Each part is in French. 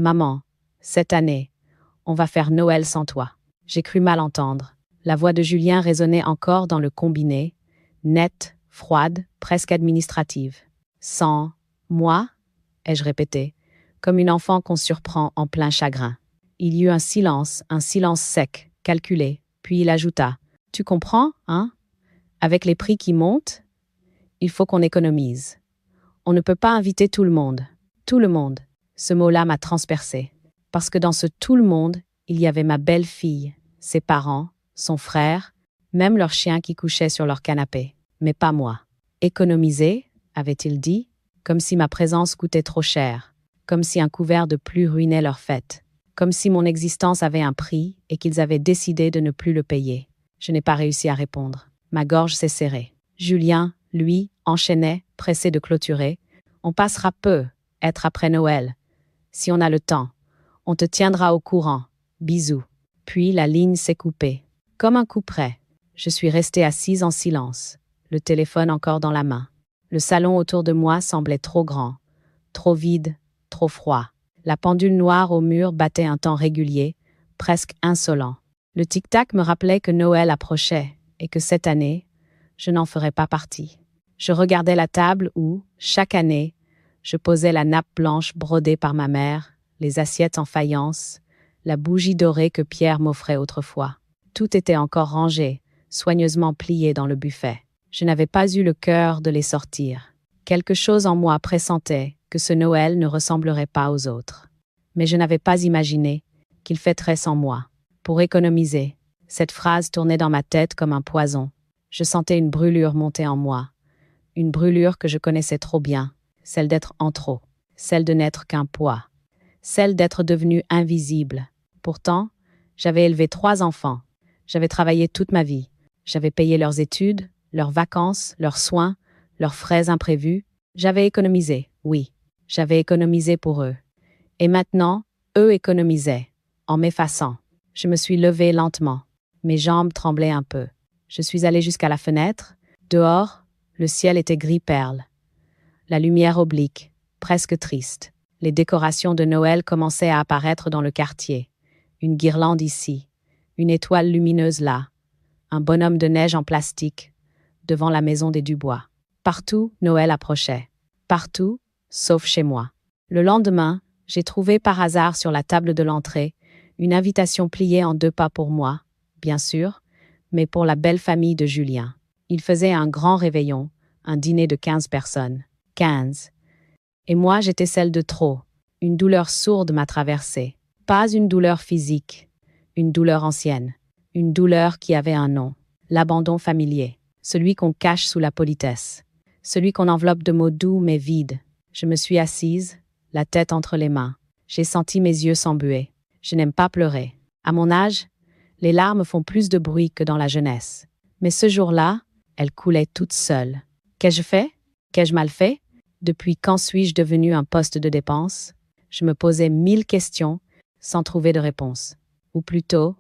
Maman, cette année, on va faire Noël sans toi. J'ai cru mal entendre. La voix de Julien résonnait encore dans le combiné, nette, froide, presque administrative. Sans moi, ai-je répété, comme une enfant qu'on surprend en plein chagrin. Il y eut un silence sec, calculé, puis il ajouta « Tu comprends, hein? Avec les prix qui montent, il faut qu'on économise. On ne peut pas inviter tout le monde. Tout le monde. » Ce mot-là m'a transpercé. Parce que dans ce tout le monde, il y avait ma belle-fille, ses parents, son frère, même leur chien qui couchait sur leur canapé. Mais pas moi. Économiser, avait-il dit, comme si ma présence coûtait trop cher, comme si un couvert de pluie ruinait leur fête, comme si mon existence avait un prix et qu'ils avaient décidé de ne plus le payer. Je n'ai pas réussi à répondre. Ma gorge s'est serrée. Julien, lui, enchaînait, pressé de clôturer. On passera peu, être après Noël. Si on a le temps, on te tiendra au courant. Bisous. Puis la ligne s'est coupée. Comme un coup près. Je suis restée assise en silence, le téléphone encore dans la main. Le salon autour de moi semblait trop grand, trop vide, trop froid. La pendule noire au mur battait un temps régulier, presque insolent. Le tic-tac me rappelait que Noël approchait et que cette année, je n'en ferais pas partie. Je regardais la table où, chaque année, je posais la nappe blanche brodée par ma mère, les assiettes en faïence, la bougie dorée que Pierre m'offrait autrefois. Tout était encore rangé, soigneusement plié dans le buffet. Je n'avais pas eu le cœur de les sortir. Quelque chose en moi pressentait que ce Noël ne ressemblerait pas aux autres. Mais je n'avais pas imaginé qu'il fêterait sans moi. Pour économiser, cette phrase tournait dans ma tête comme un poison. Je sentais une brûlure monter en moi. Une brûlure que je connaissais trop bien, celle d'être en trop, celle de n'être qu'un poids, celle d'être devenue invisible. Pourtant, j'avais élevé 3 enfants. J'avais travaillé toute ma vie. J'avais payé leurs études, leurs vacances, leurs soins, leurs frais imprévus. J'avais économisé, oui, j'avais économisé pour eux. Et maintenant, eux économisaient, en m'effaçant. Je me suis levée lentement. Mes jambes tremblaient un peu. Je suis allée jusqu'à la fenêtre. Dehors, le ciel était gris perle. La lumière oblique, presque triste. Les décorations de Noël commençaient à apparaître dans le quartier. Une guirlande ici, une étoile lumineuse là, un bonhomme de neige en plastique, devant la maison des Dubois. Partout, Noël approchait. Partout, sauf chez moi. Le lendemain, j'ai trouvé par hasard sur la table de l'entrée une invitation pliée en 2 pas pour moi, bien sûr, mais pour la belle famille de Julien. Il faisait un grand réveillon, un dîner de 15 personnes. 15. Et moi, j'étais celle de trop. Une douleur sourde m'a traversée. Pas une douleur physique, une douleur ancienne. Une douleur qui avait un nom. L'abandon familier. Celui qu'on cache sous la politesse. Celui qu'on enveloppe de mots doux mais vides. Je me suis assise, la tête entre les mains. J'ai senti mes yeux s'embuer. Je n'aime pas pleurer. À mon âge, les larmes font plus de bruit que dans la jeunesse. Mais ce jour-là, elles coulaient toutes seules. Qu'ai-je fait? Qu'ai-je mal fait? Depuis quand suis-je devenue un poste de dépense? Je me posais 1000 questions sans trouver de réponse. Ou plutôt,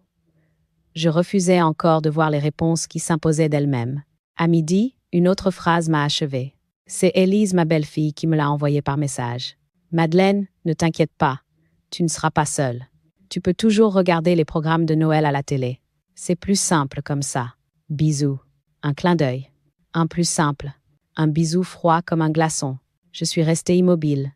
je refusais encore de voir les réponses qui s'imposaient d'elles-mêmes. À midi, une autre phrase m'a achevée. C'est Élise, ma belle-fille, qui me l'a envoyée par message. Madeleine, ne t'inquiète pas, tu ne seras pas seule. Tu peux toujours regarder les programmes de Noël à la télé. C'est plus simple comme ça. Bisous. Un clin d'œil. Un plus simple. Un bisou froid comme un glaçon. Je suis restée immobile,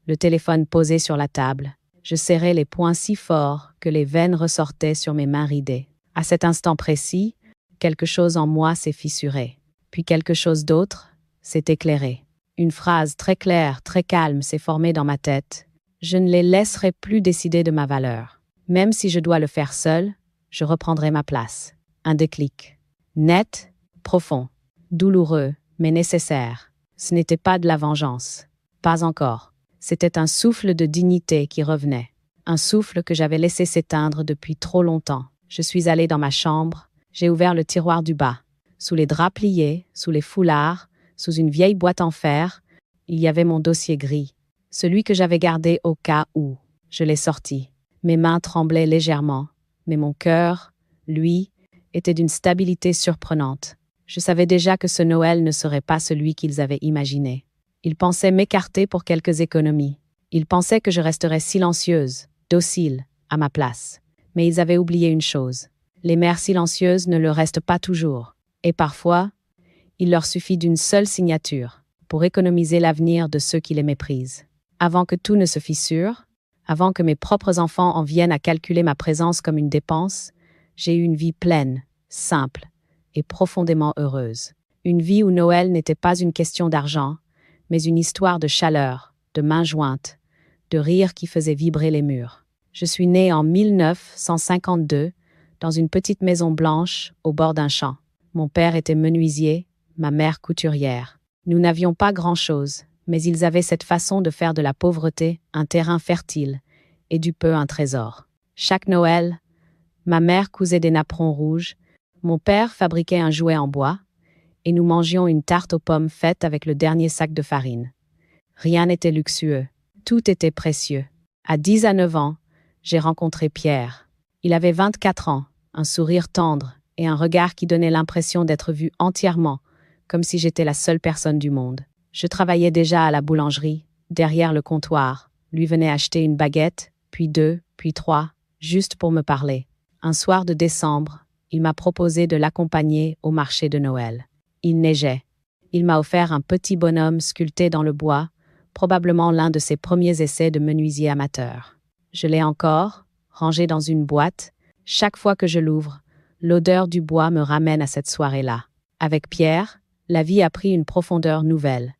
le téléphone posé sur la table. Je serrais les poings si fort que les veines ressortaient sur mes mains ridées. À cet instant précis, quelque chose en moi s'est fissuré. Puis quelque chose d'autre s'est éclairé. Une phrase très claire, très calme s'est formée dans ma tête. Je ne les laisserai plus décider de ma valeur. Même si je dois le faire seul, je reprendrai ma place. Un déclic. Net, profond, douloureux, mais nécessaire. Ce n'était pas de la vengeance. Pas encore. C'était un souffle de dignité qui revenait. Un souffle que j'avais laissé s'éteindre depuis trop longtemps. Je suis allée dans ma chambre. J'ai ouvert le tiroir du bas. Sous les draps pliés, sous les foulards, sous une vieille boîte en fer, il y avait mon dossier gris. Celui que j'avais gardé au cas où. Je l'ai sorti. Mes mains tremblaient légèrement, mais mon cœur, lui, était d'une stabilité surprenante. Je savais déjà que ce Noël ne serait pas celui qu'ils avaient imaginé. Ils pensaient m'écarter pour quelques économies. Ils pensaient que je resterais silencieuse, docile, à ma place. Mais ils avaient oublié une chose. Les mères silencieuses ne le restent pas toujours. Et parfois, il leur suffit d'une seule signature pour économiser l'avenir de ceux qui les méprisent. Avant que tout ne se fissure, avant que mes propres enfants en viennent à calculer ma présence comme une dépense, j'ai eu une vie pleine, simple et profondément heureuse. Une vie où Noël n'était pas une question d'argent, mais une histoire de chaleur, de mains jointes, de rires qui faisaient vibrer les murs. Je suis née en 1952 dans une petite maison blanche au bord d'un champ. Mon père était menuisier, ma mère couturière. Nous n'avions pas grand-chose, mais ils avaient cette façon de faire de la pauvreté un terrain fertile et du peu un trésor. Chaque Noël, ma mère cousait des napperons rouges, mon père fabriquait un jouet en bois, et nous mangions une tarte aux pommes faite avec le dernier sac de farine. Rien n'était luxueux, tout était précieux. À 10 à 9 ans, j'ai rencontré Pierre. Il avait 24 ans, un sourire tendre et un regard qui donnait l'impression d'être vu entièrement, comme si j'étais la seule personne du monde. Je travaillais déjà à la boulangerie, derrière le comptoir. Lui venait acheter une baguette, puis 2, puis 3, juste pour me parler. Un soir de décembre, il m'a proposé de l'accompagner au marché de Noël. Il neigeait. Il m'a offert un petit bonhomme sculpté dans le bois, probablement l'un de ses premiers essais de menuisier amateur. Je l'ai encore, rangé dans une boîte. Chaque fois que je l'ouvre, l'odeur du bois me ramène à cette soirée-là. Avec Pierre, la vie a pris une profondeur nouvelle.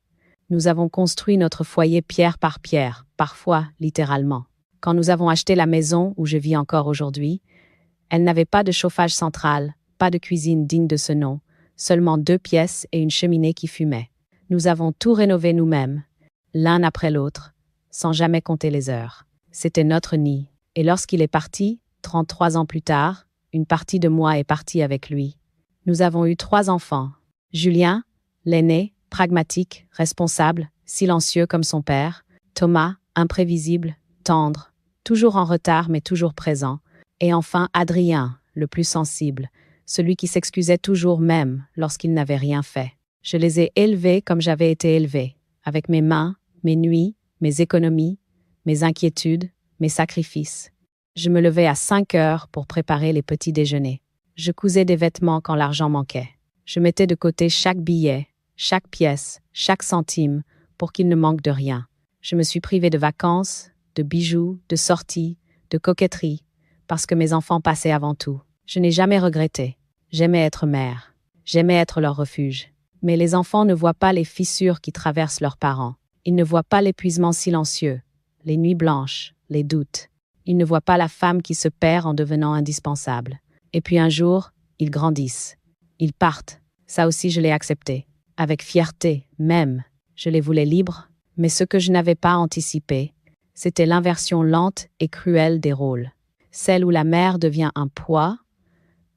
Nous avons construit notre foyer pierre par pierre, parfois littéralement. Quand nous avons acheté la maison où je vis encore aujourd'hui, elle n'avait pas de chauffage central, pas de cuisine digne de ce nom, seulement 2 pièces et une cheminée qui fumait. Nous avons tout rénové nous-mêmes, l'un après l'autre, sans jamais compter les heures. C'était notre nid. Et lorsqu'il est parti, 33 ans plus tard, une partie de moi est partie avec lui. Nous avons eu 3 enfants. Julien, l'aîné, pragmatique, responsable, silencieux comme son père. Thomas, imprévisible, tendre, toujours en retard mais toujours présent. Et enfin Adrien, le plus sensible, celui qui s'excusait toujours même lorsqu'il n'avait rien fait. Je les ai élevés comme j'avais été élevée, avec mes mains, mes nuits, mes économies, mes inquiétudes, mes sacrifices. Je me levais à 5 heures pour préparer les petits déjeuners. Je cousais des vêtements quand l'argent manquait. Je mettais de côté chaque billet, chaque pièce, chaque centime, pour qu'il ne manque de rien. Je me suis privée de vacances, de bijoux, de sorties, de coquetterie, parce que mes enfants passaient avant tout. Je n'ai jamais regretté. J'aimais être mère. J'aimais être leur refuge. Mais les enfants ne voient pas les fissures qui traversent leurs parents. Ils ne voient pas l'épuisement silencieux, les nuits blanches, les doutes. Ils ne voient pas la femme qui se perd en devenant indispensable. Et puis un jour, ils grandissent. Ils partent. Ça aussi, je l'ai accepté. Avec fierté, même. Je les voulais libres. Mais ce que je n'avais pas anticipé, c'était l'inversion lente et cruelle des rôles. Celle où la mère devient un poids,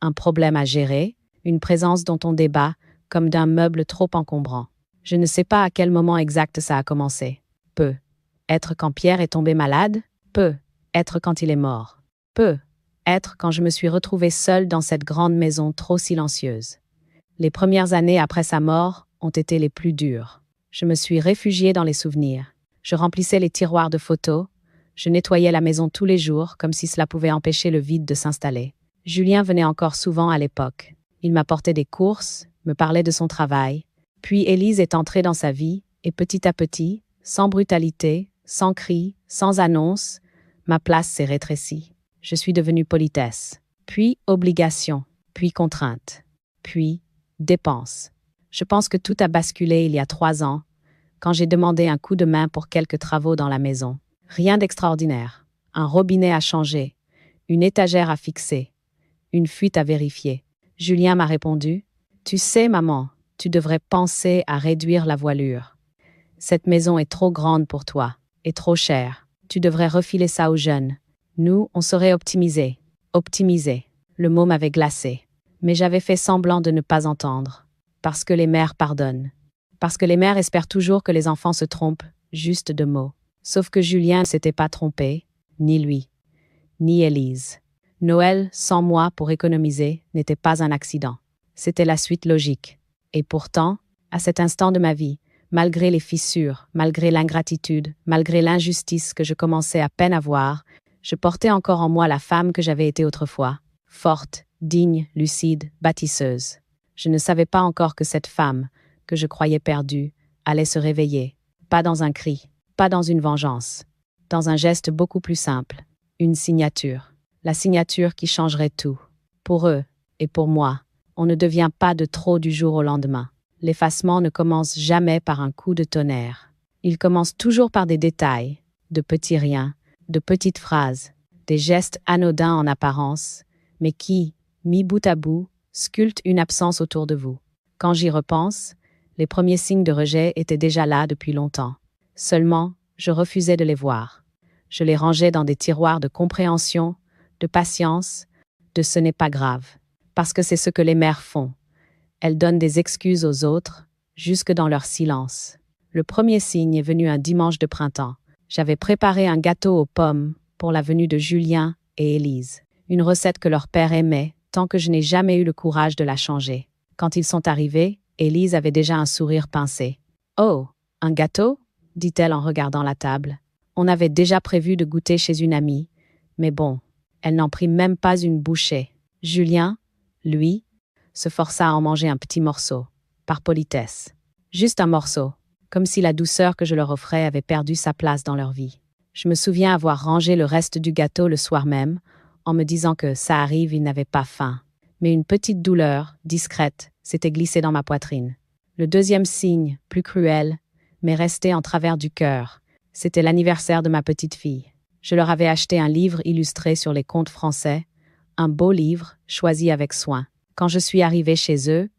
un problème à gérer, une présence dont on débat comme d'un meuble trop encombrant. Je ne sais pas à quel moment exact ça a commencé. Peu. Être quand Pierre est tombé malade? Peu. Être quand il est mort? Peu. Être quand je me suis retrouvée seule dans cette grande maison trop silencieuse. Les premières années après sa mort ont été les plus dures. Je me suis réfugiée dans les souvenirs. Je remplissais les tiroirs de photos. Je nettoyais la maison tous les jours, comme si cela pouvait empêcher le vide de s'installer. Julien venait encore souvent à l'époque. Il m'apportait des courses, me parlait de son travail. Puis Élise est entrée dans sa vie, et petit à petit, sans brutalité, sans cri, sans annonce, ma place s'est rétrécie. Je suis devenue politesse, puis obligation, puis contrainte, puis dépense. Je pense que tout a basculé il y a 3 ans, quand j'ai demandé un coup de main pour quelques travaux dans la maison. Rien d'extraordinaire. Un robinet à changer, une étagère à fixer, une fuite à vérifier. Julien m'a répondu, « Tu sais, maman, tu devrais penser à réduire la voilure. Cette maison est trop grande pour toi, et trop chère. Tu devrais refiler ça aux jeunes. Nous, on serait optimisés. » Optimiser. Le mot m'avait glacé. Mais j'avais fait semblant de ne pas entendre. Parce que les mères pardonnent. Parce que les mères espèrent toujours que les enfants se trompent, juste de mots. Sauf que Julien ne s'était pas trompé, ni lui, ni Élise. Noël, sans moi pour économiser, n'était pas un accident. C'était la suite logique. Et pourtant, à cet instant de ma vie, Malgré les fissures, malgré l'ingratitude, malgré l'injustice que je commençais à peine à voir, je portais encore en moi la femme que j'avais été autrefois, forte, digne, lucide, bâtisseuse. Je ne savais pas encore que cette femme, que je croyais perdue, allait se réveiller, pas dans un cri, pas dans une vengeance, dans un geste beaucoup plus simple, une signature. La signature qui changerait tout. Pour eux et pour moi, on ne devient pas de trop du jour au lendemain. L'effacement ne commence jamais par un coup de tonnerre. Il commence toujours par des détails, de petits riens, de petites phrases, des gestes anodins en apparence, mais qui, mis bout à bout, sculptent une absence autour de vous. Quand j'y repense, les premiers signes de rejet étaient déjà là depuis longtemps. Seulement, je refusais de les voir. Je les rangeais dans des tiroirs de compréhension, de patience, de ce n'est pas grave. Parce que c'est ce que les mères font. Elles donnent des excuses aux autres, jusque dans leur silence. Le premier signe est venu un dimanche de printemps. J'avais préparé un gâteau aux pommes pour la venue de Julien et Élise. Une recette que leur père aimait, tant que je n'ai jamais eu le courage de la changer. Quand ils sont arrivés, Élise avait déjà un sourire pincé. « Oh, un gâteau ?» dit-elle en regardant la table. On avait déjà prévu de goûter chez une amie, mais bon, elle n'en prit même pas une bouchée. Julien, lui, se força à en manger un petit morceau, par politesse. Juste un morceau, comme si la douceur que je leur offrais avait perdu sa place dans leur vie. Je me souviens avoir rangé le reste du gâteau le soir même, en me disant que ça arrive, ils n'avaient pas faim. Mais une petite douleur, discrète, s'était glissée dans ma poitrine. Le deuxième signe, plus cruel, m'est resté en travers du cœur. C'était l'anniversaire de ma petite fille. Je leur avais acheté un livre illustré sur les contes français, un beau livre, choisi avec soin. Quand je suis arrivée chez eux,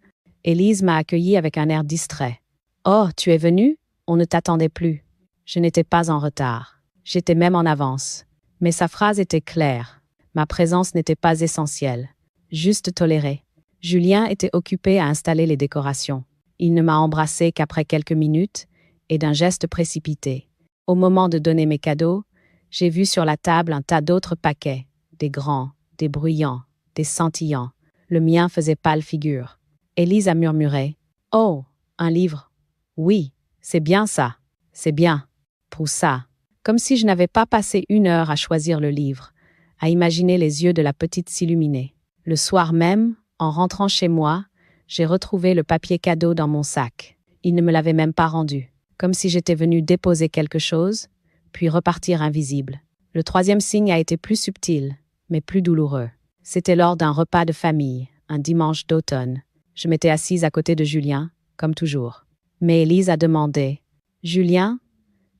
Élise m'a accueillie avec un air distrait. « Oh, tu es venue ? On ne t'attendait plus. » Je n'étais pas en retard. J'étais même en avance. Mais sa phrase était claire. Ma présence n'était pas essentielle. Juste tolérée. Julien était occupé à installer les décorations. Il ne m'a embrassée qu'après quelques minutes et d'un geste précipité. Au moment de donner mes cadeaux, j'ai vu sur la table un tas d'autres paquets, des grands, des bruyants, des scintillants. Le mien faisait pâle figure. Élise a murmuré. « Oh, un livre. Oui, c'est bien ça. C'est bien. Pour ça. » Comme si je n'avais pas passé 1 heure à choisir le livre, à imaginer les yeux de la petite s'illuminer. Le soir même, en rentrant chez moi, j'ai retrouvé le papier cadeau dans mon sac. Il ne me l'avait même pas rendu. Comme si j'étais venue déposer quelque chose, puis repartir invisible. Le troisième signe a été plus subtil, mais plus douloureux. C'était lors d'un repas de famille, un dimanche d'automne. Je m'étais assise à côté de Julien, comme toujours. Mais Élise a demandé « Julien,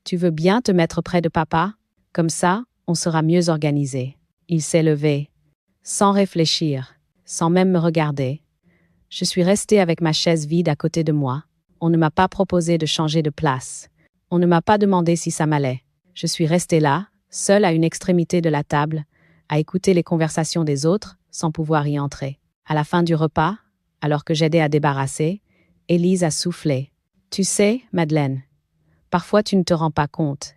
tu veux bien te mettre près de papa? Comme ça, on sera mieux organisé. » Il s'est levé, sans réfléchir, sans même me regarder. Je suis restée avec ma chaise vide à côté de moi. On ne m'a pas proposé de changer de place. On ne m'a pas demandé si ça m'allait. Je suis restée là, seule à une extrémité de la table, à écouter les conversations des autres sans pouvoir y entrer. À la fin du repas, alors que j'aidais à débarrasser, Élise a soufflé. « Tu sais, Madeleine, parfois tu ne te rends pas compte,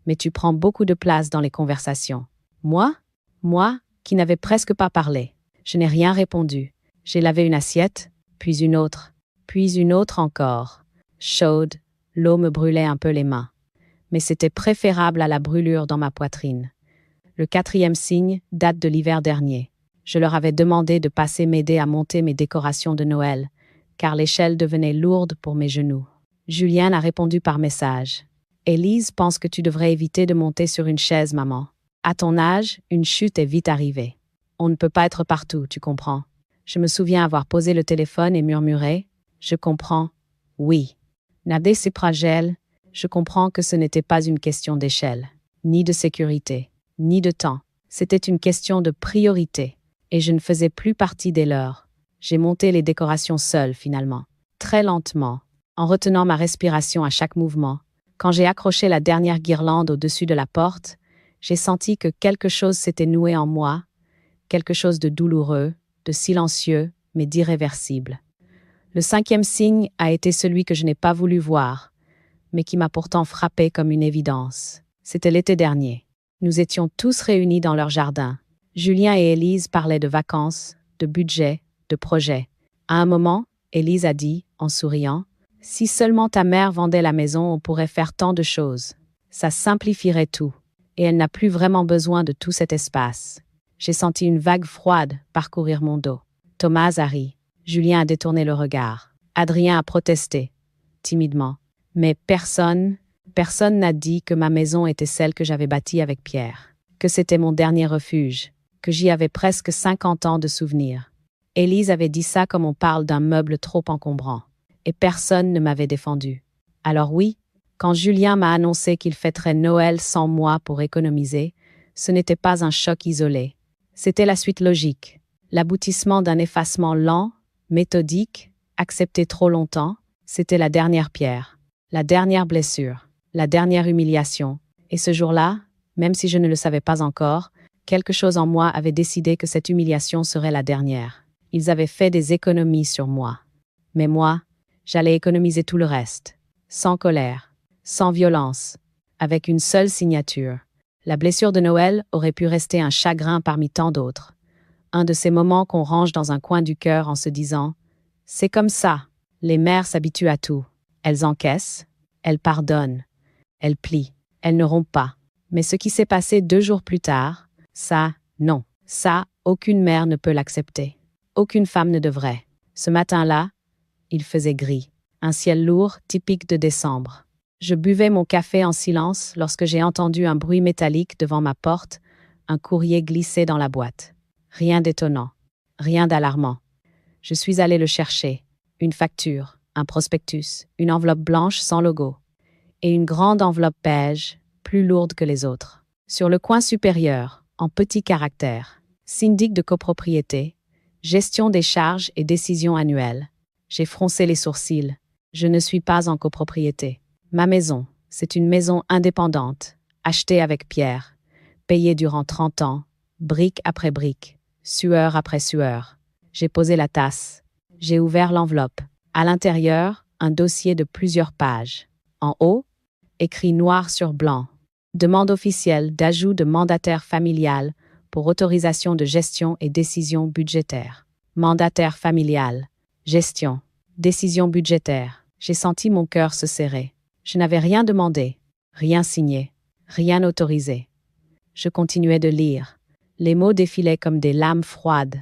mais tu prends beaucoup de place dans les conversations. » Moi, qui n'avais presque pas parlé. Je n'ai rien répondu. J'ai lavé une assiette, puis une autre encore. Chaude, l'eau me brûlait un peu les mains. Mais c'était préférable à la brûlure dans ma poitrine. Le 4e signe date de l'hiver dernier. Je leur avais demandé de passer m'aider à monter mes décorations de Noël, car l'échelle devenait lourde pour mes genoux. Julien a répondu par message. « Élise pense que tu devrais éviter de monter sur une chaise, maman. À ton âge, une chute est vite arrivée. On ne peut pas être partout, tu comprends. » Je me souviens avoir posé le téléphone et murmuré « Je comprends. Oui. Nadé c'est fragile. Je comprends que ce n'était pas une question d'échelle, ni de sécurité, ni de temps. C'était une question de priorité. Et je ne faisais plus partie des leurs. J'ai monté les décorations seule, finalement. Très lentement, en retenant ma respiration à chaque mouvement. Quand j'ai accroché la dernière guirlande au-dessus de la porte, j'ai senti que quelque chose s'était noué en moi, quelque chose de douloureux, de silencieux, mais d'irréversible. Le 5e signe a été celui que je n'ai pas voulu voir, mais qui m'a pourtant frappé comme une évidence. C'était l'été dernier. Nous étions tous réunis dans leur jardin. Julien et Élise parlaient de vacances, de budget, de projets. À un moment, Élise a dit, en souriant, Si seulement ta mère vendait la maison, on pourrait faire tant de choses. Ça simplifierait tout. Et elle n'a plus vraiment besoin de tout cet espace. J'ai senti une vague froide parcourir mon dos. Thomas a ri. Julien a détourné le regard. Adrien a protesté, timidement. Mais personne n'a dit que ma maison était celle que j'avais bâtie avec Pierre. Que c'était mon dernier refuge. Que j'y avais presque 50 ans de souvenirs. Élise avait dit ça comme on parle d'un meuble trop encombrant. Et personne ne m'avait défendu. Alors oui, quand Julien m'a annoncé qu'il fêterait Noël sans moi pour économiser, ce n'était pas un choc isolé. C'était la suite logique, l'aboutissement d'un effacement lent, méthodique, accepté trop longtemps. C'était la dernière pierre, la dernière blessure, la dernière humiliation. Et ce jour-là, même si je ne le savais pas encore, quelque chose en moi avait décidé que cette humiliation serait la dernière. Ils avaient fait des économies sur moi. Mais moi, j'allais économiser tout le reste, sans colère, sans violence, avec une seule signature. La blessure de Noël aurait pu rester un chagrin parmi tant d'autres. Un de ces moments qu'on range dans un coin du cœur en se disant « C'est comme ça, les mères s'habituent à tout. Elles encaissent, elles pardonnent, elles plient, elles ne rompent pas. » Mais ce qui s'est passé 2 jours plus tard, ça, non. Ça, aucune mère ne peut l'accepter. Aucune femme ne devrait. Ce matin-là, il faisait gris. Un ciel lourd, typique de décembre. Je buvais mon café en silence lorsque j'ai entendu un bruit métallique devant ma porte, un courrier glissé dans la boîte. Rien d'étonnant, rien d'alarmant. Je suis allée le chercher. Une facture, un prospectus, une enveloppe blanche sans logo. Et une grande enveloppe beige, plus lourde que les autres. Sur le coin supérieur, en petits caractères, syndic de copropriété, gestion des charges et décisions annuelles. J'ai froncé les sourcils. Je ne suis pas en copropriété. Ma maison, c'est une maison indépendante, achetée avec Pierre, payée durant 30 ans, brique après brique, sueur après sueur. J'ai posé la tasse. J'ai ouvert l'enveloppe. À l'intérieur, un dossier de plusieurs pages. En haut, écrit noir sur blanc. Demande officielle d'ajout de mandataire familial pour autorisation de gestion et décision budgétaire. Mandataire familial. Gestion. Décision budgétaire. J'ai senti mon cœur se serrer. Je n'avais rien demandé, rien signé, rien autorisé. Je continuais de lire. Les mots défilaient comme des lames froides.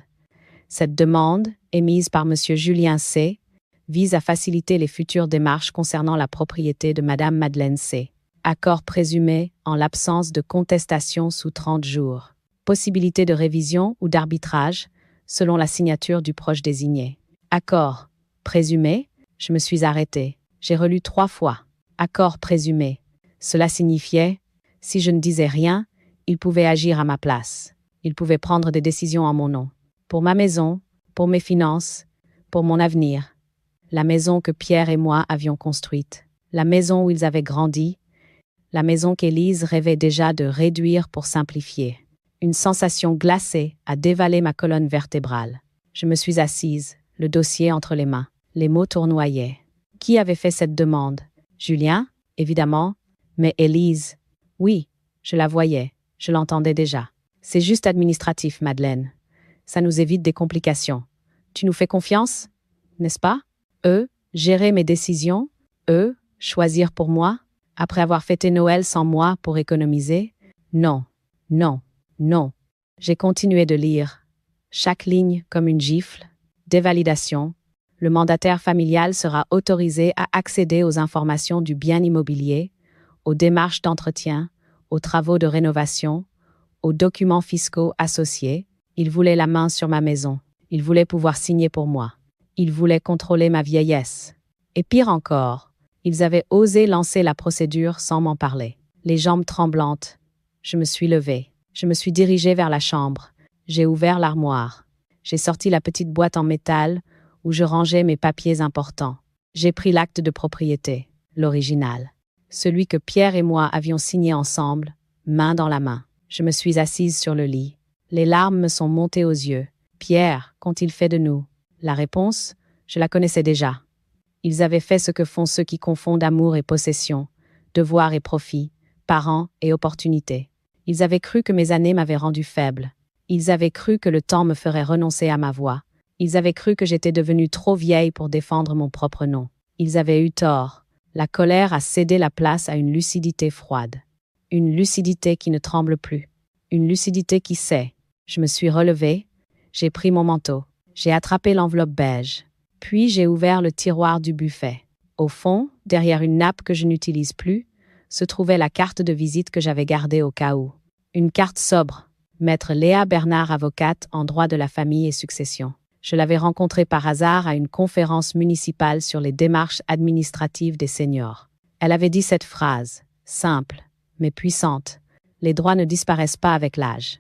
Cette demande, émise par M. Julien C., vise à faciliter les futures démarches concernant la propriété de Mme Madeleine C. Accord présumé en l'absence de contestation sous 30 jours. Possibilité de révision ou d'arbitrage, selon la signature du proche désigné. Accord présumé, je me suis arrêtée. J'ai relu 3 fois. Accord présumé. Cela signifiait, si je ne disais rien, il pouvait agir à ma place. Il pouvait prendre des décisions en mon nom. Pour ma maison, pour mes finances, pour mon avenir. La maison que Pierre et moi avions construite. La maison où ils avaient grandi. La maison qu'Élise rêvait déjà de réduire pour simplifier. Une sensation glacée a dévalé ma colonne vertébrale. Je me suis assise, le dossier entre les mains. Les mots tournoyaient. Qui avait fait cette demande? Julien, évidemment, mais Élise. Oui, je la voyais, je l'entendais déjà. C'est juste administratif, Madeleine. Ça nous évite des complications. Tu nous fais confiance, n'est-ce pas? Eux, gérer mes décisions, eux, choisir pour moi, après avoir fêté Noël sans moi pour économiser? Non, non, non. J'ai continué de lire. Chaque ligne comme une gifle. Dévalidation. Le mandataire familial sera autorisé à accéder aux informations du bien immobilier, aux démarches d'entretien, aux travaux de rénovation, aux documents fiscaux associés. Il voulait la main sur ma maison. Il voulait pouvoir signer pour moi. Il voulait contrôler ma vieillesse. Et pire encore, ils avaient osé lancer la procédure sans m'en parler. Les jambes tremblantes, je me suis levée. Je me suis dirigée vers la chambre. J'ai ouvert l'armoire. J'ai sorti la petite boîte en métal où je rangeais mes papiers importants. J'ai pris l'acte de propriété, l'original. Celui que Pierre et moi avions signé ensemble, main dans la main. Je me suis assise sur le lit. Les larmes me sont montées aux yeux. Pierre, qu'ont-ils fait de nous? La réponse, je la connaissais déjà. Ils avaient fait ce que font ceux qui confondent amour et possession, devoir et profit, parents et opportunité. Ils avaient cru que mes années m'avaient rendu faible. Ils avaient cru que le temps me ferait renoncer à ma voix. Ils avaient cru que j'étais devenue trop vieille pour défendre mon propre nom. Ils avaient eu tort. La colère a cédé la place à une lucidité froide. Une lucidité qui ne tremble plus. Une lucidité qui sait. Je me suis relevée, j'ai pris mon manteau, j'ai attrapé l'enveloppe beige, puis j'ai ouvert le tiroir du buffet. Au fond, derrière une nappe que je n'utilise plus, se trouvait la carte de visite que j'avais gardée au cas où. Une carte sobre. Maître Léa Bernard, avocate en droit de la famille et succession. Je l'avais rencontrée par hasard à une conférence municipale sur les démarches administratives des seniors. Elle avait dit cette phrase, simple, mais puissante. Les droits ne disparaissent pas avec l'âge.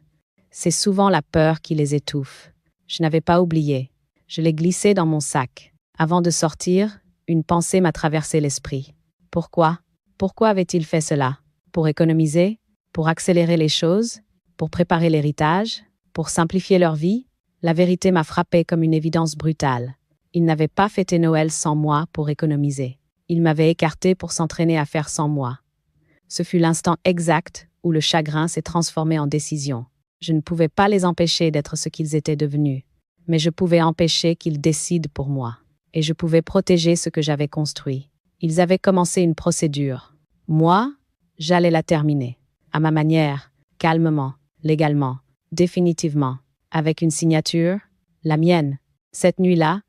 C'est souvent la peur qui les étouffe. Je n'avais pas oublié. Je l'ai glissé dans mon sac. Avant de sortir, une pensée m'a traversé l'esprit. Pourquoi? Pourquoi avait-il fait cela? Pour économiser? Pour accélérer les choses? Pour préparer l'héritage? Pour simplifier leur vie? La vérité m'a frappé comme une évidence brutale. Il n'avait pas fêté Noël sans moi pour économiser. Il m'avait écarté pour s'entraîner à faire sans moi. Ce fut l'instant exact où le chagrin s'est transformé en décision. Je ne pouvais pas les empêcher d'être ce qu'ils étaient devenus, mais je pouvais empêcher qu'ils décident pour moi. Et je pouvais protéger ce que j'avais construit. Ils avaient commencé une procédure. Moi, j'allais la terminer. À ma manière, calmement, légalement, définitivement, avec une signature, la mienne. Cette nuit-là,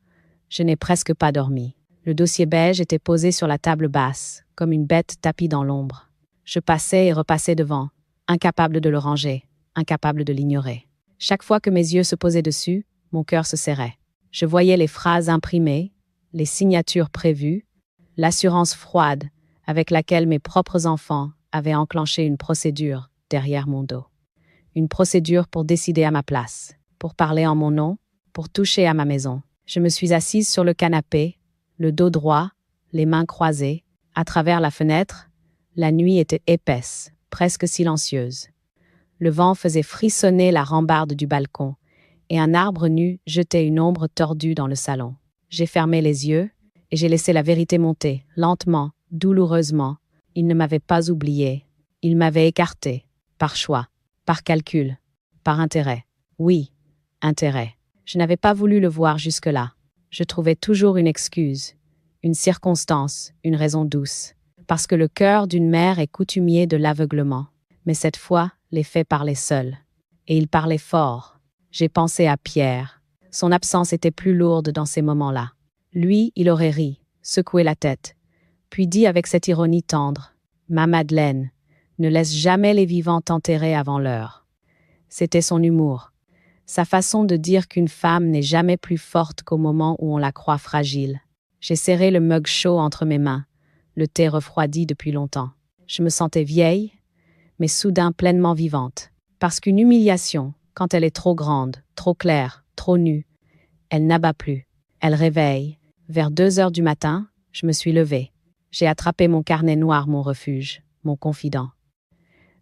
je n'ai presque pas dormi. Le dossier beige était posé sur la table basse, comme une bête tapie dans l'ombre. Je passais et repassais devant, incapable de le ranger, incapable de l'ignorer. Chaque fois que mes yeux se posaient dessus, mon cœur se serrait. Je voyais les phrases imprimées, les signatures prévues, l'assurance froide avec laquelle mes propres enfants avaient enclenché une procédure derrière mon dos. Une procédure pour décider à ma place, pour parler en mon nom, pour toucher à ma maison. Je me suis assise sur le canapé, le dos droit, les mains croisées. À travers la fenêtre, la nuit était épaisse, presque silencieuse. Le vent faisait frissonner la rambarde du balcon, et un arbre nu jetait une ombre tordue dans le salon. J'ai fermé les yeux, et j'ai laissé la vérité monter, lentement, douloureusement. Il ne m'avait pas oublié. Il m'avait écarté, par choix, par calcul, par intérêt. Oui, intérêt. Je n'avais pas voulu le voir jusque-là. Je trouvais toujours une excuse, une circonstance, une raison douce. Parce que le cœur d'une mère est coutumier de l'aveuglement. Mais cette fois, les faits parlaient seuls. Et ils parlaient fort. J'ai pensé à Pierre. Son absence était plus lourde dans ces moments-là. Lui, il aurait ri, secoué la tête, puis dit avec cette ironie tendre, « Ma Madeleine, ne laisse jamais les vivants t'enterrer avant l'heure. » C'était son humour, sa façon de dire qu'une femme n'est jamais plus forte qu'au moment où on la croit fragile. J'ai serré le mug chaud entre mes mains, le thé refroidi depuis longtemps. Je me sentais vieille, mais soudain pleinement vivante. Parce qu'une humiliation, quand elle est trop grande, trop claire, trop nue, elle n'abat plus. Elle réveille. Vers 2 heures du matin, je me suis levée. J'ai attrapé mon carnet noir, mon refuge, mon confident.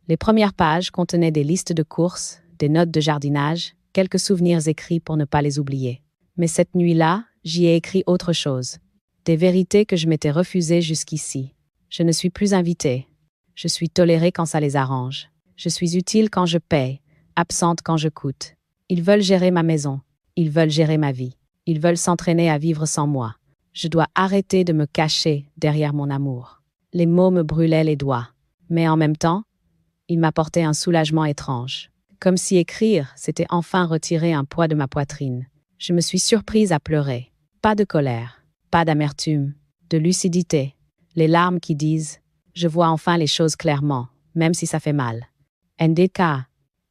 Les premières pages contenaient des listes de courses, des notes de jardinage, quelques souvenirs écrits pour ne pas les oublier. Mais cette nuit-là, j'y ai écrit autre chose. Des vérités que je m'étais refusées jusqu'ici. Je ne suis plus invitée. Je suis tolérée quand ça les arrange. Je suis utile quand je paye, absente quand je coûte. Ils veulent gérer ma maison. Ils veulent gérer ma vie. Ils veulent s'entraîner à vivre sans moi. Je dois arrêter de me cacher derrière mon amour. Les mots me brûlaient les doigts. Mais en même temps, ils m'apportaient un soulagement étrange. Comme si écrire, c'était enfin retirer un poids de ma poitrine. Je me suis surprise à pleurer. Pas de colère, pas d'amertume, de lucidité. Les larmes qui disent « Je vois enfin les choses clairement, même si ça fait mal. » NDK.